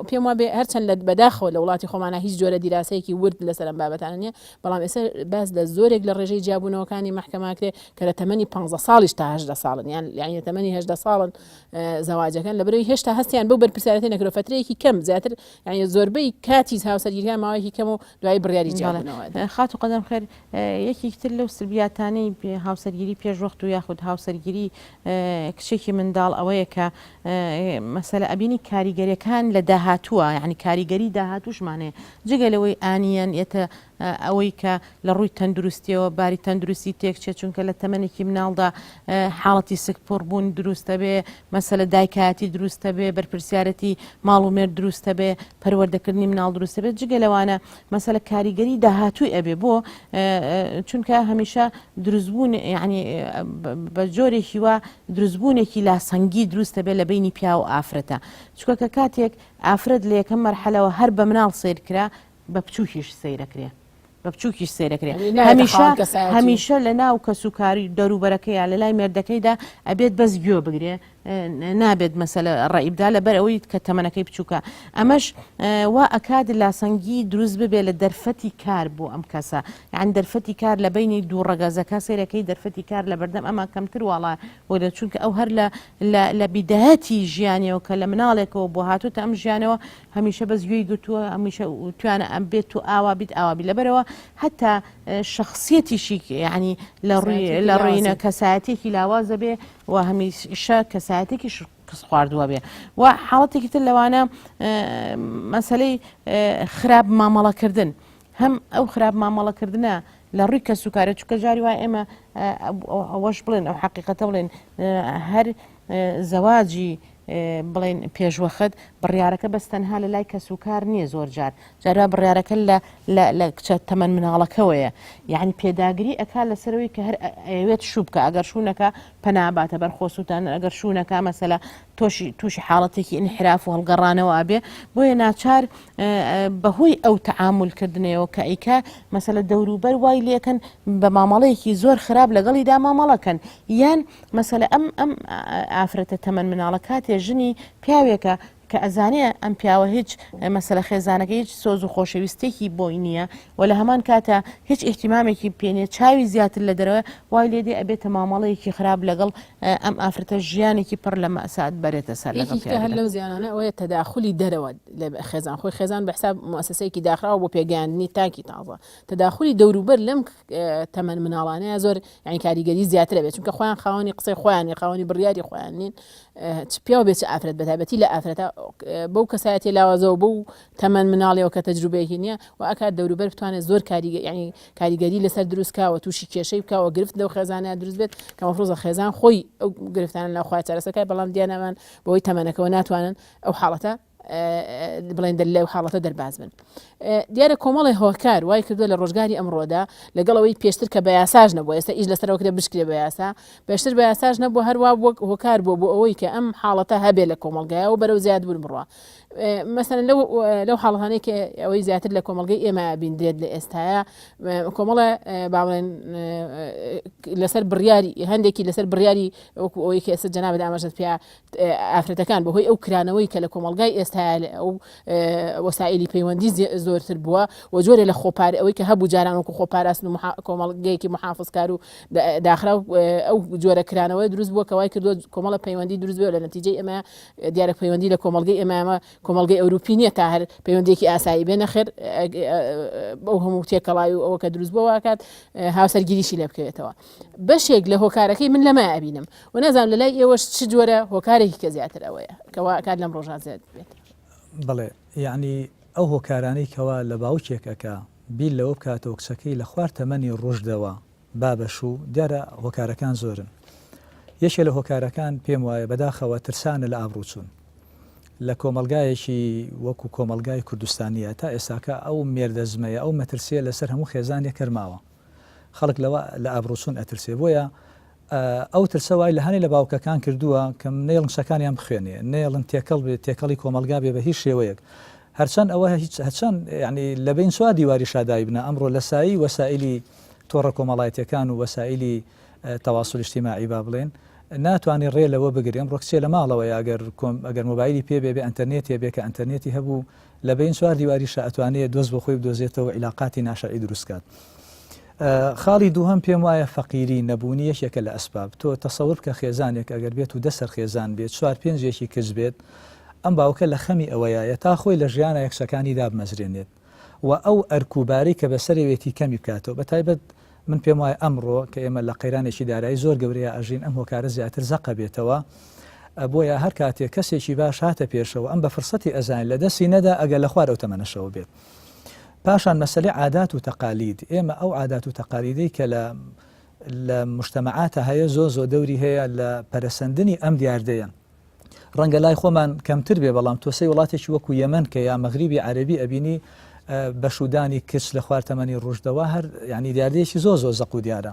پێم وابێ هەرچەند لە بەداخەوە لە وڵاتی خۆمانە هیچ جۆرە دیراسەیەکی ورد لەسەر ئەم بابەتانە نیە بەڵام ئێستا باس لە زۆرێک لە ڕێژەی جیابوونەوەکانی محکەماکرێ کە لە تەمەنی 15 ساڵیش تا 18 ساڵن یان تەمەنی 18 ساڵن زەواجەکان لەبەرەوەی هێشتا هەستیان بەو بەرپرسیارەتی نەکرێ فترەیەکی کەم زیاتر یعنی زۆربەی کاتی هاوسەرگیریەکان ماوەیەکی کەم و دوای بڕیاری جیابوونەوە خات و قەدەم خێر یەکێک تر لەو سلبیاتانەی هاوسەرگیری پێشوەخت و یاخود هاوسەرگیری کچێکی منداڵ ئەوەیە کە مەسەلە ئەبینی کاریگەریەکان لە داهاتووە یعنی کاریگەری داهاتوشمانەیە جگە لەوەی ئانیان ئێتە ئەوەی کە لە ڕووی تەندروستیەوە باری تەندروستی تێکچێت چونکە لە تەمەنێکی مناڵدا حاڵەتی سکپۆڕبوون دروستە بێ مەسەلە دایکایەتی دروستە بێ بەرپرسیارەتی ماڵ و مێرد دروستە بێ پەروەردەکردنی مناڵ دروستە بێت جگە لەوانە مەسەلە کاریگەری داهاتووی ئەبێ بۆ چونکە هەمیشە دروستبوون یعنی بە جۆرێکی وە دروستبوونێکی لاسەنگی دروستە بێت لە بینی پیا و ئافرەتە چکۆکە کاتێک ئافرەت لە یەکەم مەرحەلەوە هەر بە مناڵ سیرکرا بە بچووکیش سیرەکرێ بە بچووکیش سیرەکرێ هەمیشە لە ناو کەسوکاری دەروبەرەکەی لە لای مێردەکەیدا ئەبێت بەس گوێ بگرێ نابێت مەسەلە ڕێئیبدا لەبەر ئەوەی کە تەمەنەکەی بچووکە ئەمەش وا ئەکاد لاسەنگی دروست ببێ لە دەرفەتی کار بۆ ئەم کەسە یان دەرفەتی کار لە بینی دوو ڕەگەزەکە سیرەکەی دەرفەتی کار لە بەردەم ئەمە کەمتر واڵە بۆ چونکە ئەو هەر لە بیداەتی ژیانەوە کە لە مناڵێکەوە بۆ هاتوتە ئەم ژیانەوە هەمیشە بەس گوێی گرتووە هەمیشە توانە ئەم بێت و ئاوا بیت ئاوابی لەبەرەوە حتا شخصیەتیشی ینی لە ڕووینە کەسایەتێکی لاوازە بێ و هەمیشە کەسایەتێکی کەس خواردووە بێ و حاڵەتێکی تر لەوانە مەسەلەی خراپ مامەڵەکردن هەم ئەو خراپ مامەڵەکردنە لە ڕووی کەسوکارێت چکە جاری وای ئێمە ئەوەش بڵێن ئەو حقیقەتە بڵێن هەر زەواجی بڵێن پێشوەخت بڕیارەکە بەستەنها لە لای کەسوکار نییە زۆر جارا بڕیارەکە لە کچە تەمەن مناڵەکەوەیە یعنی پێداگری ئەکا لەسەرەوەی کە هەر ئەوێت شوو بکە ئەگەر شوونەکە پەناباتە بەرخۆسووتان ئەگەر شوونەکە مەسەلە تووشی حاڵەتێکی ئینحراف و هەڵگەڕانەوە ئابێ بۆیە ناچار بەهۆی ئەو تەعاملکردنەوەیەوە کە ئیکە مەسەلە دەوروبەر وای لێکەن بە مامەڵەیەکی زۆر خراپ لەگەڵیدا مامەڵەکەن یان مەسەلە ئەم ئافرەتە تەمەن مناڵە کاتێ ژنی پیاوێکە کە ئەزانێ ئەم پیاوە هیچ مەسەلە خێزانەکە هیچ سۆز و خۆشەویستێکی بۆی نییە و لە هەمان کاتە هیچ احتیمامێکی پێنێ چاوی زیاتر لە دەرەوە وای لێدێ ئەبێتە مامەڵەیەکی خراپ لەگەڵ ئەم ئافرەتە ژیانێکی پڕ لە مەسات بەرێتە سەر هەر لەو زیانانە ئەوەیە تەداخلی دەرەوە لە خێزان خۆی خێزان بە حساب مؤسسەیەکی داخراوە بۆ پێگەاندنی تاکی تازە تەداخلی دەوروبەر لەم تەمەن مناڵانەیە زۆر یعنی کاریگەری زیاترە بێت چونکە خۆیان خاوەنی قسەی خۆیانی خاوەنی بڕیاری خۆیان نین پیاو بێت ئافرەت بەتایبەتی لە ئافرەتە بەو کەسایەتی لاوازەوە بەو تەمەن مناڵیەوە کە تەجروبەیەکی نییە و ئەکات دەوروبەر بتوانێت زۆر ینی کاریگەری لەسەر دروستکەوە تووشی کێشەی بکەوە گرفت لەو خێزانە دروست بێت کە مەفرۆزە خێزان خۆی ئەو گرفتانە لە خۆی چارەسەکەی بەڵام دیانەمان بەوەی تەمەنەکەەوە ناتوانن ئەو حاڵەتە بڵێن لەو حاڵەتە دەرباز بن. دیارە کۆمەڵی هۆکار وای کردووە لە ڕۆژگاری ئەمڕۆدا لەگەڵەوەی پێشتر کە بە یاساژ نەبووە ئێستا ئیش لەسەرەوەکرێ بشکرێ بە یاسا پێشتر بە یاساژ نەبوو هەروە وەک هۆکار بۆ ئەوەی کە ئەم حاڵەتە هەبێ لە کۆمەلگایە و بەرەو زیاد بوون بڕوە. مثلا لەو حاڵەتانەی کە ئەوەی زیاتر لە کۆمەلگەی ئێمە بیندرێت لە ئێستاە کۆمەڵە باڵێن لەسەر بڕیاری هەندێکی لەسەر بڕیاری ئەوەی کە ئێستا جەنابەت ئاماژەت پێ ئافرەتەکان بەهۆی ئەو کرانەوەی کە لە کۆمەلگای ئێستا ئەو وەسائلی پەیوەندی زۆرتر بووە و جۆرێ لە خۆپار ئەوەی کە هەبوو جارانوەکو خۆپاراستن و کۆمەڵگەیەکی محافظکار و داخرا ئەو جۆرە کرانەوەی دروست بووە کەوای کردو کۆمەڵە پەیوەندی دروست بووە لە نەتیجەی ئەمە دیارە پەیوەندی لە کۆمەلگەی ئێمە کۆمەلگەی ئەوروپی نییە تا هەر پەیوەندێکی ئاسایی بێنە خێر ئەو هەموو تێکەڵای و ئەوە کە دروست بۆ واکات هاوسەرگیریشی لێ بکەوێتەوە بەشێک لە هۆکارەکەی من لەمە ئەبینم و نەزانم لە لای ئێوەش چ جۆرە هۆکارێکی کە زیاتر ئەوەیە کەوا کات لەم ڕۆژان زیاد بێت. بڵێ یعنی ئەو هۆکارانەی کەوا لە باوچێکەکە بیل لەوە بکاتەوە کچەکەی لە خوار تەمەنی ڕۆژدەوە بابەش و دیارە هۆکارەکان زۆرن. یەکێ لە هۆکارەکان پێم وایە بەداخەوە ترسانە لە ئابڕوچوون لە کۆمەلگایەکی وەکو کۆمەلگای کوردستانیە تا ئێستاکە ئەو مێردەزمەیە ئەو مەترسیە لەسەر هەموو خێزانێک کەرماوە خەڵک لەوە لە ئابڕوچوون ئەترسێ بۆیە ئەو ترسە وای لە هەنێ لە باوکەکان کردووە کەم نێڵن شەکانیان بخوێنێ نێڵن تێکەڵ بێت تێکەڵی کۆمەلگا بێ بە هیچ شێوەیەک هەرچەند ئەوە هەرچەند ینی لە بین سوار دیواری شادایی بنە ئەمڕۆ لە سایی وەسائلی تۆڕە کۆمەڵایەتیەکان و وەسائلی تەواصل اجتیماعی با بڵێن ناتوانانی ڕێ لەوە بگرێم ڕۆکسێ لە ماڵەوە ئەگەر مۆبایلی پێ بێ ئەتەرنێتی بێ کە ئەتەرنێتی هەبوو لە بین سوار دیواری شاتوانێت دۆست بە خۆی بدۆزێتەوە عیلاقاتی ناشایی دروستکات. خاڵی دووهەم پێم وایە فەقیری نەبوونی یەکێکە لە ئەسباب تۆ تەسەور کە خێزانێک ئەگەر بێت و دەسەر خێزان بێت چوار پێنجێکی کچ بێت ئەم باوکە لە خەمی ئەوەیە تا خۆی لە ژیانە یەکسەکانی دابمەزرێنێت و ئەو ئەرکوباری کە بەسەرێتی کەمی بکاتەوە بەتایبەت من پێم وایە ئەمڕۆ کە ئێمە لە قەیرانێکی دارایی زۆر گەورەیە ئەژین ئەم هۆکارە زیاتر زەقە بێتەوە بۆیە هەر کاتێک کەسێکی باش هاتە پێشەوە ئەم بە فرسەتی ئەزان لە دەستی نەدا ئەگەر لە خوار ئەو تەمەنەشەوە بێت. پاشان مەسەلەی عادات و تەقالید ئێمە ئەو عادات و تەقالیدەی کە لە مجتەمەعاتە هەیە زۆ دەوری هەیە لە پەرەسەندنی ئەم دیاردەیە ڕەنگە لای خۆمان کەمتر بێ بەڵام تۆسەی وڵاتێکی وەکو یەمەن کە یا مەغریبی عەرەبی ئەبینی بەشودانی کچ لە خوار تەمەنی ڕۆژدەوە هەر ینی دیاردەیەکی زۆ زەق و دیارە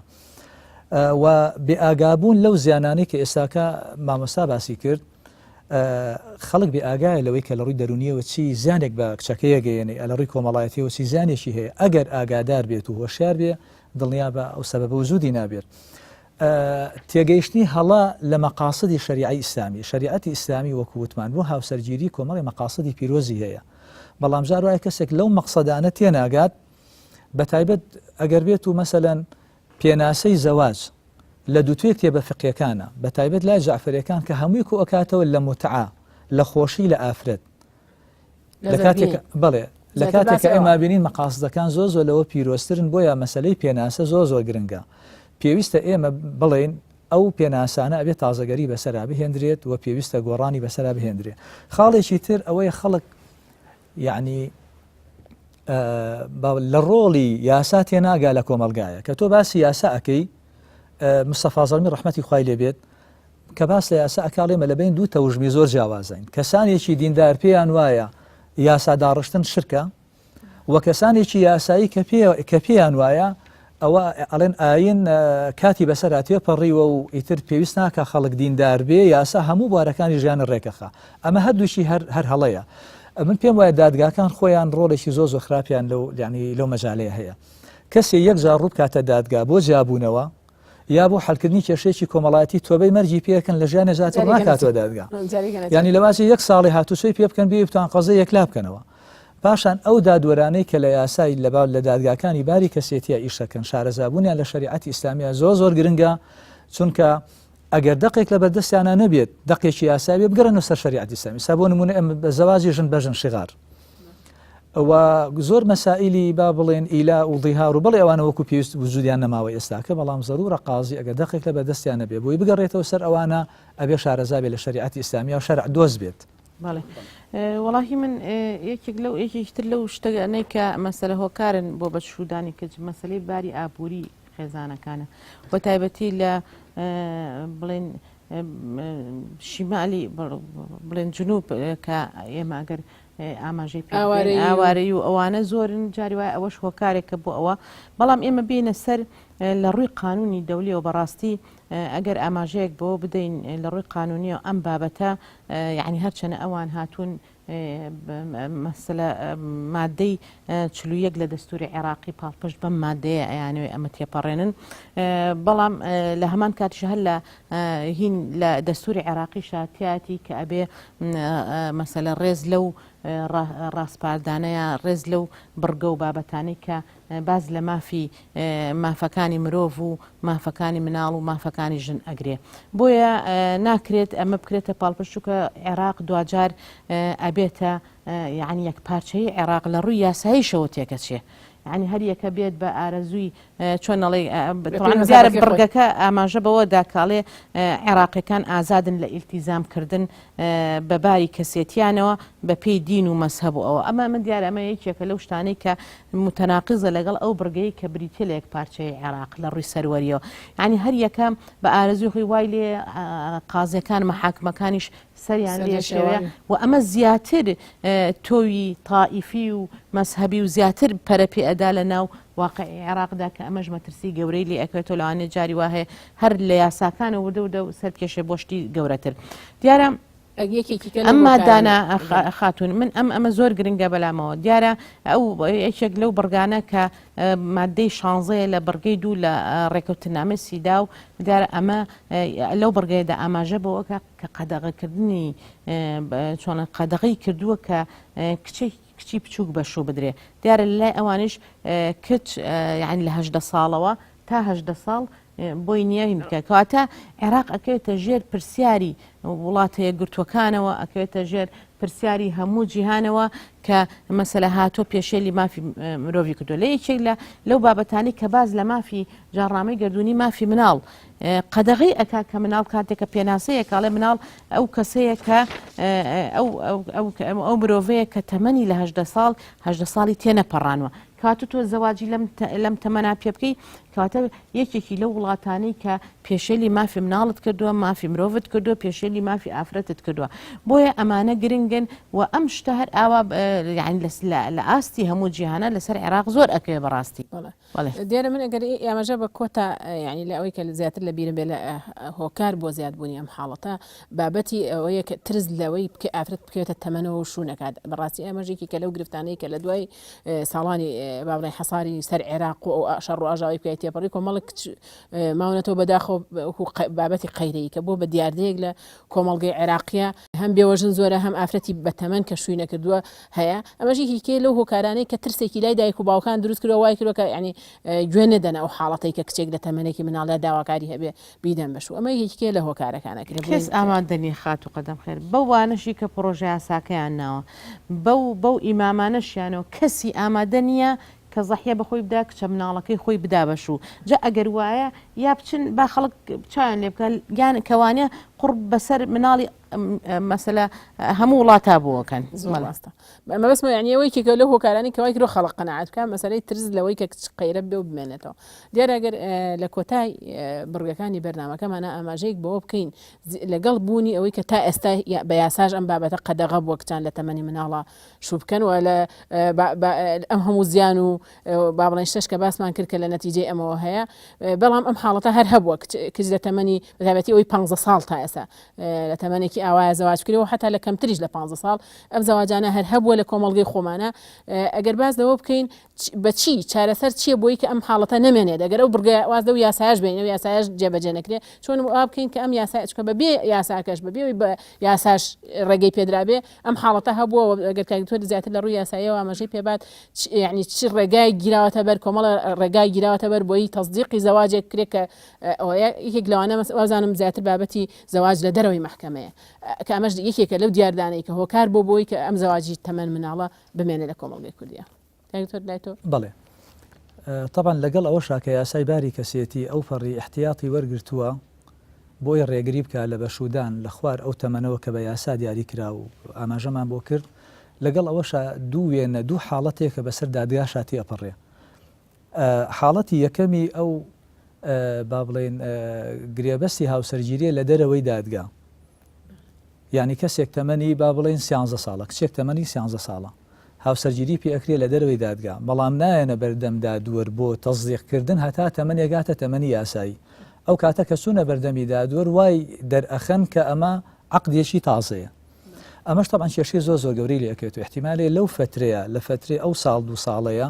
و بێئاگابوون لەو زیانانەی کە ئێستاکە مامۆستا باسی کرد خەڵک بێ ئاگایە لەوەی کە لە ڕووی دەرونیەوە چی زیانێک بە کچەکەیە گەیەنێ لە ڕووی کۆمەڵایەتیەوە چی زیانێکی هەیە ئەگەر ئاگادار بێت و هۆشیار بێ دڵنیا بە ئەو سەبەبە و زوودی نابێت. تێگەیشتنی هەڵا لە مەقاصدی شەریعەتی ئیسلامی شەریعەتی ئیسلامی وەکو وتمان بۆ هاوسەرگیری کۆمەڵی مەقاصدی پیرۆزی هەیە بەڵام جار وایە کەسێک لەو مەقسەدانە تێناگات بەتایبەت ئەگەر بێت و مەسەلەن پێناسەی زەواج لە دووتوێ کتێبە فقیەکانە بەتایبەت لای جعفەریەکان کە هەمووی کۆ ئەکاتەوە لە متعا لە خۆشی لە ئافرەت بڵێ لە کاتێک کە ئێمە بینین مەقاصدەکان زۆر لەوە پیرۆسترن بۆیە مەسەلەی پێناسە زۆر گرنگە پێویستە ئێمە بڵێن ئەو پێناسانە ئەبێت تازەگەری بەسەرا بهێنرێت و پێویستە گۆڕانی بەسەرا بهێنرێت. خاڵێکی تر ئەوەی خەڵک یعنی لە ڕۆڵی یاسا تێناگا لە کۆمەلگایە کە تۆ باسی یاسا ئەەکەی مستەفا زەڵمی ڕەحمەتی خوای لێبێت کە باس لە یاسا ئەکاڵێمە لە بین دوو تەوژمی زۆر جیاوازین کەسانێکی دیندار پێیان وایە یاسا داڕشتن شرکە و کەسانێکی یاسایی کە پێیان وایە ئەوە ئەڵێن ئاین کاتی بەسەراتێ پەڕیوە و ئیتر پێویست ناکە خەڵک دیندار بێ یاسا هەموو بوارەکانی ژیان ڕێکەخە ئەمە هەردووشی هەر هەڵەیە. من پێم وایە دادگاکان خۆیان ڕۆڵێکی زۆر خراپیان لەو مەجالەیە هەیە کەسێ یەک جار ڕوو کاتە دادگا بۆ جیابوونەوە یا بۆ حەلکردنی کێشەیەکی کۆمەڵایەتی تۆبەی مەرجی پێکەن لە ژیان نەجاتر ناکاتەوە دادگا ینی لە بازی 1 ساڵی هاتووسۆی پێ بکەن بێتان قەزە یەکلا بکەنەوە پاشان ئەو دادوەرانەی کە لە یاسای لە دادگاکانی باری کەسێتیە ئیشەکەن شارەزابوونیان لە شریعەتی ئیسلامیە زۆر گرنگە چونکە ئەگەر دقێک لە بەردەستیانە نەبێت دقێکی یاساوی بگەڕن سەر شریعەتی ئیسلامی سا بۆ نمونە ئەمە بە زەواجی ژن بەژن شغار و زۆر مەسائلی با بڵێن ئیلا و ظیهار و بڵێ ئەوانە وەکو پێویست وجودیان نەماوە ئێستاکە بەڵام زەرورە قازی ئەگەر دقێک لە بەردەستیان نەبێت بۆی بگەڕێتەوە سەر ئەوانە ئەبێ شارەزابێت لە شریعەتی ئیسلامی و شەرع دۆست بێت. بەڵێ وەڵاهی من یەکێک لەو یەکێکتر لەو شتەگەنەی کە مەسەلە هۆکارن بۆ بەشودانی کە مەسلەی باری ئابووری خێزانەکانە بە تایبەتی لە بڵێن شیمالی بڵێن جنوب کە ئێمە ئەگەر ئاماژەی ئاوارەی و ئەوانە زۆرن جاری وایە ئەوەش هۆکارێکە بۆ ئەوە بەڵام ئێمە بینە سەر لە ڕووی قانونی دەولیەوە بەڕاستی ئەگەر ئاماژەیەک بۆ بدەین لە ڕووی قانونیەوە ئەم بابەتە یعنی هەرچەنە ئەوان هاتوون مەسەلە مادەی 41 لە دەستوری عێراقی پاڵپشت بەم مادەیە ئەیانوێ ئەمە تێپەڕێنن بەڵام لە هەمان کاتیش هەر لە هین لە دەستوری عێراقی شاتیاتی کە ئەبێ مەسەلە ڕێز لەو ڕاستپاردانەیە ڕێز لەو بڕگە و بابەتانی کە باز لە مافەکانی مرۆڤ و مافەکانی مناڵ و مافەکانی ژن ئەگرێ بۆیە ناکرێت ئەمە بکرێتە پاڵپشتوکە عێراق دوجار ئەبێتە یعنی یەک پارچەی عێراق لە ڕووی یاساییشەوە تێکەچێ ینی هەر یەکە بێت بە ئارەزووی چۆنەڵێ دیارە بڕگەکە ئاماژە بەوە داکاڵێ عێراقیەکان ئازادن لە ئیلتیزامکردن بەباری کەسێتیانەوە بە پێی دین و مەسهەب و ئەوە ئەمە من دیارە ئەمە یەکێکە لەو شتانەی کە متەناقیزە لەگەڵ ئەو بڕگەی کە بریتە لە یەک پارچەی عێراق لە ڕووی سەروەریەوە ینی هەر یەکەم بە ئارەزوی خۆی وای لێ قازیەکان مەحاکمەکانیش سەریان لێشەوە و ئەمە زیاتر تۆوی تائیفی و مەسهەبی و زیاتر پەرەپی ئەدا لە ناو واقعی عێراقدا کە ئەمەش مەترسی گەورەی لێ ئەکەوێتەوە لەوانێ جاری وهەیە هەر لە یاساکانە وردە و سەرکێشێ بۆشتی گەورەتر دیارە ئەمما دانا خاتون من ئەمە زۆر گرنگە بەلامەوە دیارە ئەو یەکێک لەو بڕگانە کە مادەی 16 لە بڕگەی دوو لە ڕێکەوتنامە سیدا و دیارە ئەمە لەو بڕگەیەدا ئاماژە بەوەکە کە قەدەغەکردنی چۆنە قەدەغی کردووە کە کچی بچووک بەشوو بدرێ دیارە لای ئەوانش کچ یعنی لە 18 ساڵەوە تا 18 ساڵ بۆی نییە بکە کەواتە عێراق ئەکەوێتە ژێر پرسیاری وڵاتە یەکگرتووەکانەوە ئەکەوێتە ژێر پرسیاری هەموو جیهانەوە کە مەسەلە هاتۆ پێشێلی مافی مرۆڤی کردووە لە یەکێک لەو بابەتانی کە باز لە مافی جاڕامەی گردوونی مافی مناڵ قەدەغی ئەکا کە مناڵ کاتێکە پێناسەیە کاڵێ مناڵ ئەو کەسەیە کە ئەو مرۆڤەیە کە تەمەنی لە 18 ساڵی تێنەپەڕانوە کاتو تۆ زەواجی لەم تەمەنا پێ بکەی کاتە یەکێکی لەو وڵاتانەی کە پێشێلی مافی مناڵت کردووە مافی مرۆڤت کردووە پێشێلی مافی ئافرەتت کردووە بۆیە ئەمانە گرنگن و ئەم شتە هەر ئاوا لە ئاستی هەموو جیهانە لەسەر عێراق زۆر ئەکەوێ بەڕاستی دیارە من ئەگەر ئاماژە بە کۆتا ینی لە ئەوەی کە زیاتر لە بیرم بێ لە هۆکار بۆ زیادبوونی ئەم حاڵەتە بابەتی ئەوەیە کە ترس لەوەی بکە ئافرەت بکەوێتە تەمەنەوە و شوونەکات بەڕاستی ئەمەژێکی کە لەو گرفتانەی کە لە دوای ساڵانی بابڵێن حەساری سەر عێراق و شەڕ و ئاژاوی بکەیت تێپەڕی کۆمەڵک ماونەتەوە بەداخۆ بابەتی قەیرەی کە بۆ بە دیاردەیەک لە کۆمەڵگەی عێراقیە هەم بێوەژن زۆرە هەم ئافرەتی بەتەمەن کە شووی نەکردووە هەیە ئەمەژێکی کێ لەو هۆکارانەی کە ترسێکی لای دایک و باوکان دروست کردەوە وای کردوە کە ینی گوێ نەدەنە ئەو حاڵەتەی کە کچێک لە تەمەنێکی مناڵە داواکاری هەبێ بیدەن بەشوو ئەمە یەکێ لە هۆکارەکانە کەس ئامادەنی خات و قەدەم خێر بەو وانەشی کە پرۆژه یاساکەیان ناوە بەو ئیمامانەشیانەوە کەسی ئامادە نییە کە زەحیە بەخۆی بدا کچە مناڵەکەی خۆی بدا بەشوو جا ئەگەر وایە یا بچن با خەڵک چیان لێ بکە گیان کەوانە قڕب بەسەر مناڵی مەسەلە هەموو وڵاتە بووەکەن زمەڵاستە ئەمە بەسمە یعنیەوەی کە لەو هۆکارانی کەوای کرۆ خەڵق قەناعەت بکە مەسەلەی ترس لەوەی کە کچ قەیرە بێ و بمێنێتەوە دیارە ئەگەر لە کۆتای بڕگەکانی بەرنامەکەمانە ئاماژەیەک بەوە بکەین لەگەڵ بوونی ئەوەی کە تا ئێستا بە یاساژ ئەم بابەتە قەدەغە بووە کچان لە تەمەنی مناڵە شوو بکەن و لە ئەم هەموو زیان و با بڵێن شتش کە باسمان کرد کە لە نەتیجەی ئەمەوە هەیە بەڵام ئەم حاڵەتە هەر هەبووە کچ لە تەمەنی بەتابەتی ئەوەی 15 ساڵ تا بەیاسا لە تەمەنێکی ئاوایە زەواج کردەوە حتا لە کەمتریش لە 15 ساڵ ئەم زەواجانە هەر هەبووە لە کۆمەڵگەی خۆمانە ئەگەر باز لەوە بکەین بەچی چارەسەر چییە بۆی کە ئەم حاڵەتە نامێنێت ئەگەر ئەو بڕگە وازدە و یاسایش بین و یاسایش جێبەجێ نەکرێت چۆن وا بکەین کە ئەم یاساچکە بەبێ یاساکەش بەبێەوەی بە یاساش ڕێگەی پێدرابێ ئەم حاڵەتە هەبووە ئەگەر کاکتۆر زیاتر لە ڕووی یاساییەوە ئاماژەی پێبات یعنی چ ڕێگای گیراوەتە بەر کۆمەڵە ڕێگای گیراوەتە بەر بۆی تەصدیقی زەواجێک کرێت کە یەکێک لەوانە وازانم زیاتر بابەتی زەواج لە دەرەوەی محکەمەیە کە ئەمەش یەکێکە لەو دیاردانەی کە هۆکار بۆ بۆی کە ئەم زەواجی تەمەن مناڵە بمێنێ لە کۆمەڵگەی کوردیە کاکتۆر لای تۆ بەڵێ طبعا لەگەڵ ئەوەشا کە یاسای باری کەسێتی ئەو فەڕی احتیاطی وەرگرتووە بۆی ڕێگری بکە لە بەشودان لە خوار ئەو تەمەنەوە کە بە یاسا دیاری کرا و ئاماژەمان بۆ کرد لەگەڵ ئەوەشە دوو وێنە دوو حاڵەتێکە بەسەر دادگا شاتی ئەپەڕێ حاڵەتی یەکەمی ئەو با بڵێن گرێبەستی هاوسەرگیریە لە دەرەوەی دادگا یعنی کەسێک تەمەنی با بڵێن 13 ساڵە کچێک تەمەنی 13 ساڵە هاوسەرگیری پێ ئەکرێ لە دەرەوەی دادگا بەڵام نایەنە بەردەم دادوەر بۆ تەصدیقکردن هەتا تەمەنێگاتە تەمەنی یاسایی ئەو کاتە کە چوونە بەردەمی دادوەر وای دەرئەخەن کە ئەمە عەقدێکی تازەیە ئەمەش طبعا کێشەی زۆر گەورەی لێ ئەکرێت و احتیمالێ لەو فترەیە لە فترێ ئەو ساڵ دو ساڵەیە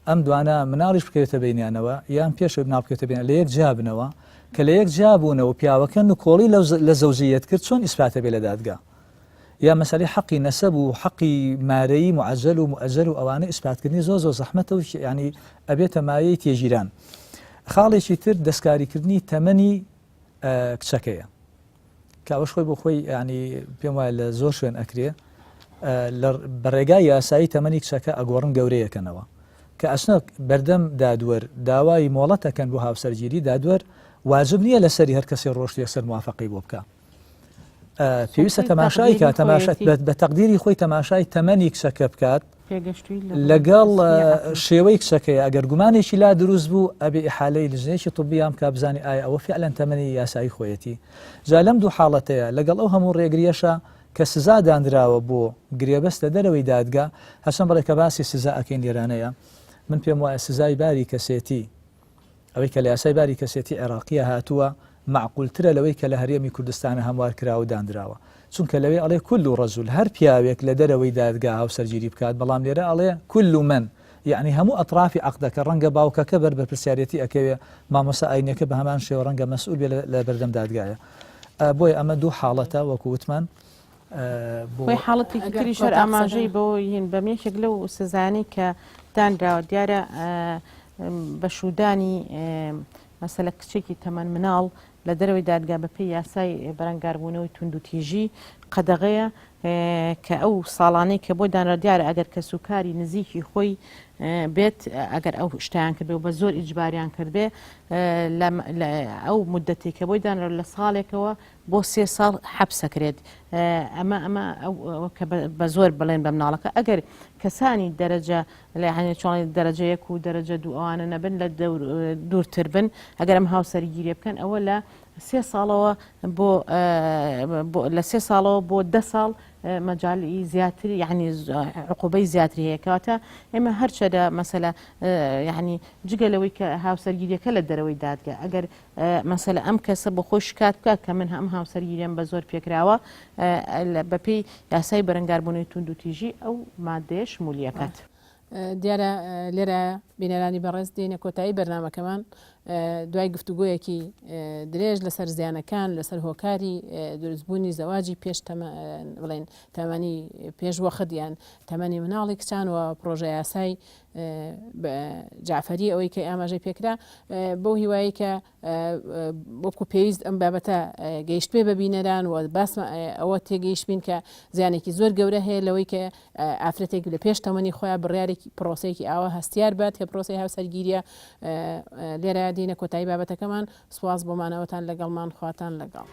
ئەم دوانە مناڵیش بکرێتە بینیانەوە یان پێش مناڵ بکرێتە بینە لە یەک جا بنەوە کە لە یەک جا بوونەوە پیاوەکەن و کۆڵی لە زەوجیەت کرد چۆن ئیسپاتە بێ لە دادگا یا مەسەلەی حەقی نەسەب و حەقی مارەیی معەجەل و مؤەجەل و ئەوانە ئیسپاتکردنی زۆر زەحمەتە و ینی ئەبێتە مایەی تێژیران خاڵێکی تر دەستکاریکردنی تەمەنی کچەکەیە کە ئەوەش خۆی بۆ خۆی ینی پێم وایە لە زۆر شوێن ئەکرێ بە ڕێگای یاسایی تەمەنی کچەکە ئەگۆڕن گەورەیەکەنەوە کە ئەسنە بەردەم دادوەر داوای مۆڵەتەکەن بۆ هاوسەرگیری دادوەر واجب نییە لەسەری هەر کەسی ڕۆشت یەکسەر موافقی بۆ بکە پێویستە تەماشای کە تەماشات بە تەقدیری خۆی تەماشای تەمەنی کچەکە بکات لەگەڵ شێوەی کچەکەی ئەگەر گومانێکی لا دروست بوو ئەبێ ئیحالەی لژنەیەکی طبیام کا بزانانی ئایا ئەوە فعلەن تەمەنی یاسایی خۆیەتی جا لەم دوو حاڵەتەیە لەگەڵ ئەو هەموو ڕێگریەشە کە سزا دانراوە بۆ گرێبەستە دەرەوەی دادگا هەرچەند بەڵێ کە باسی سزا ئەکەین لێرانەیە من پێم وایە سزای باری کەسێتی ئەوەی کە لە یاسای باری کەسێتی عێراقیە هاتووە معقولترە لەوەی کە لە هەرێمی کوردستانە هەموار کراوە و دانراوە چونکە لەوێ ئەڵێ کل و ڕەجول هەر پیاوێک لە دەرەوەی دادگا هاوسەرگیری بکات بەڵام لێرە ئەڵێ کل و من یعنی هەموو ئەطرافی عەقدەکە ڕەنگە باوکەکە بەر بەرپرسیارەتی ئەکەوێ مامۆستا ئاینەکە بە هەمان شێوە ڕەنگە مەسئول بێ لە بەردەم دادگایە بۆی ئەمە دوو حاڵەتە وەکو وتمان بۆی حاڵەتی تری شەر ئاماژەی بۆ هین بە مێشێک لەو سزانەی کە دانراوە دیارە بەشودانی مەسەلە کچێکی تەمەن مناڵ لە دەرەوەی دادگا بەپێی یاسای بەرەنگاربوونەوەی توندوتیژی قەدەغەیە کە ئەو ساڵانەی کە بۆ دانرا دیارە ئەگەر کە سوکاری نزیکی خۆی بێت ئەگەر ئەو شتیان کردبێ و بە زۆر ئیجباریان کردبێ ئەو مدەتی کە بۆی دانرا لە ساڵێکەوە بۆ 3 ساڵ حەبسەکرێت ئەمە کە بە زۆر بڵێن بە مناڵەکە ئەگەر کەسانی دەرەجە لە چۆنی دەرەجە 1 و دەرەجە 2 ئەوانە نەبن لە دوورتر بن ئەگەر ئەم هاوسەرگیری بکەن ئەوە لە 3 ساڵەوە لە 3 ساڵەوە بۆ 10 ساڵ مەجالی زیاتر یعنی عقوبەی زیاتری هەیەکەواتە ئێمە هەرچەدە مەسەلە یعنی جگەلەوەی کە هاوسەرگیریەکە لە دەرەوەی دادگا ئەگەر مەسەلە ئەم کەسە بۆ خۆی شکات بکات کە من هەم هاوسەرگیریان بە زۆر پێکراوە بەپێی یاسای بەرەنگاربوونەوەی توندوتیژی ئەو مادەیە شمولیەکات. دیارە لێرە بینەرانی بەڕێز دێنە کۆتایی بەرنامەکەمان دوای گفتوگویەکی درێژ لەسەر زیانەکان لەسەر هۆکاری دروستبوونی زەواجی پێش بڵێن تەمەنی پێشوەخت یان تەمەنی مناڵی کچان و پرۆژە یاسای جعفەری ئەوەی کە ئاماژەی پێکرا بۆ هیوایی کە وەکو پێویست ئەم بابەتە گەیشت پێ ببینەران و باس ئەوە تێگەیشتبین کە زیانێکی زۆر گەورە هەیە لەوەی کە ئافرەتێک لە پێش تەمەنی خۆیان بڕیارێکی پرۆسەیەکی ئاوە هەستیار بات کە پرۆسی هاوسەرگیریە لێرە دینە کۆتایی بابەتەکەمان سواز بۆمانەوەتان لەگەڵمان خواتان لەگەڵ.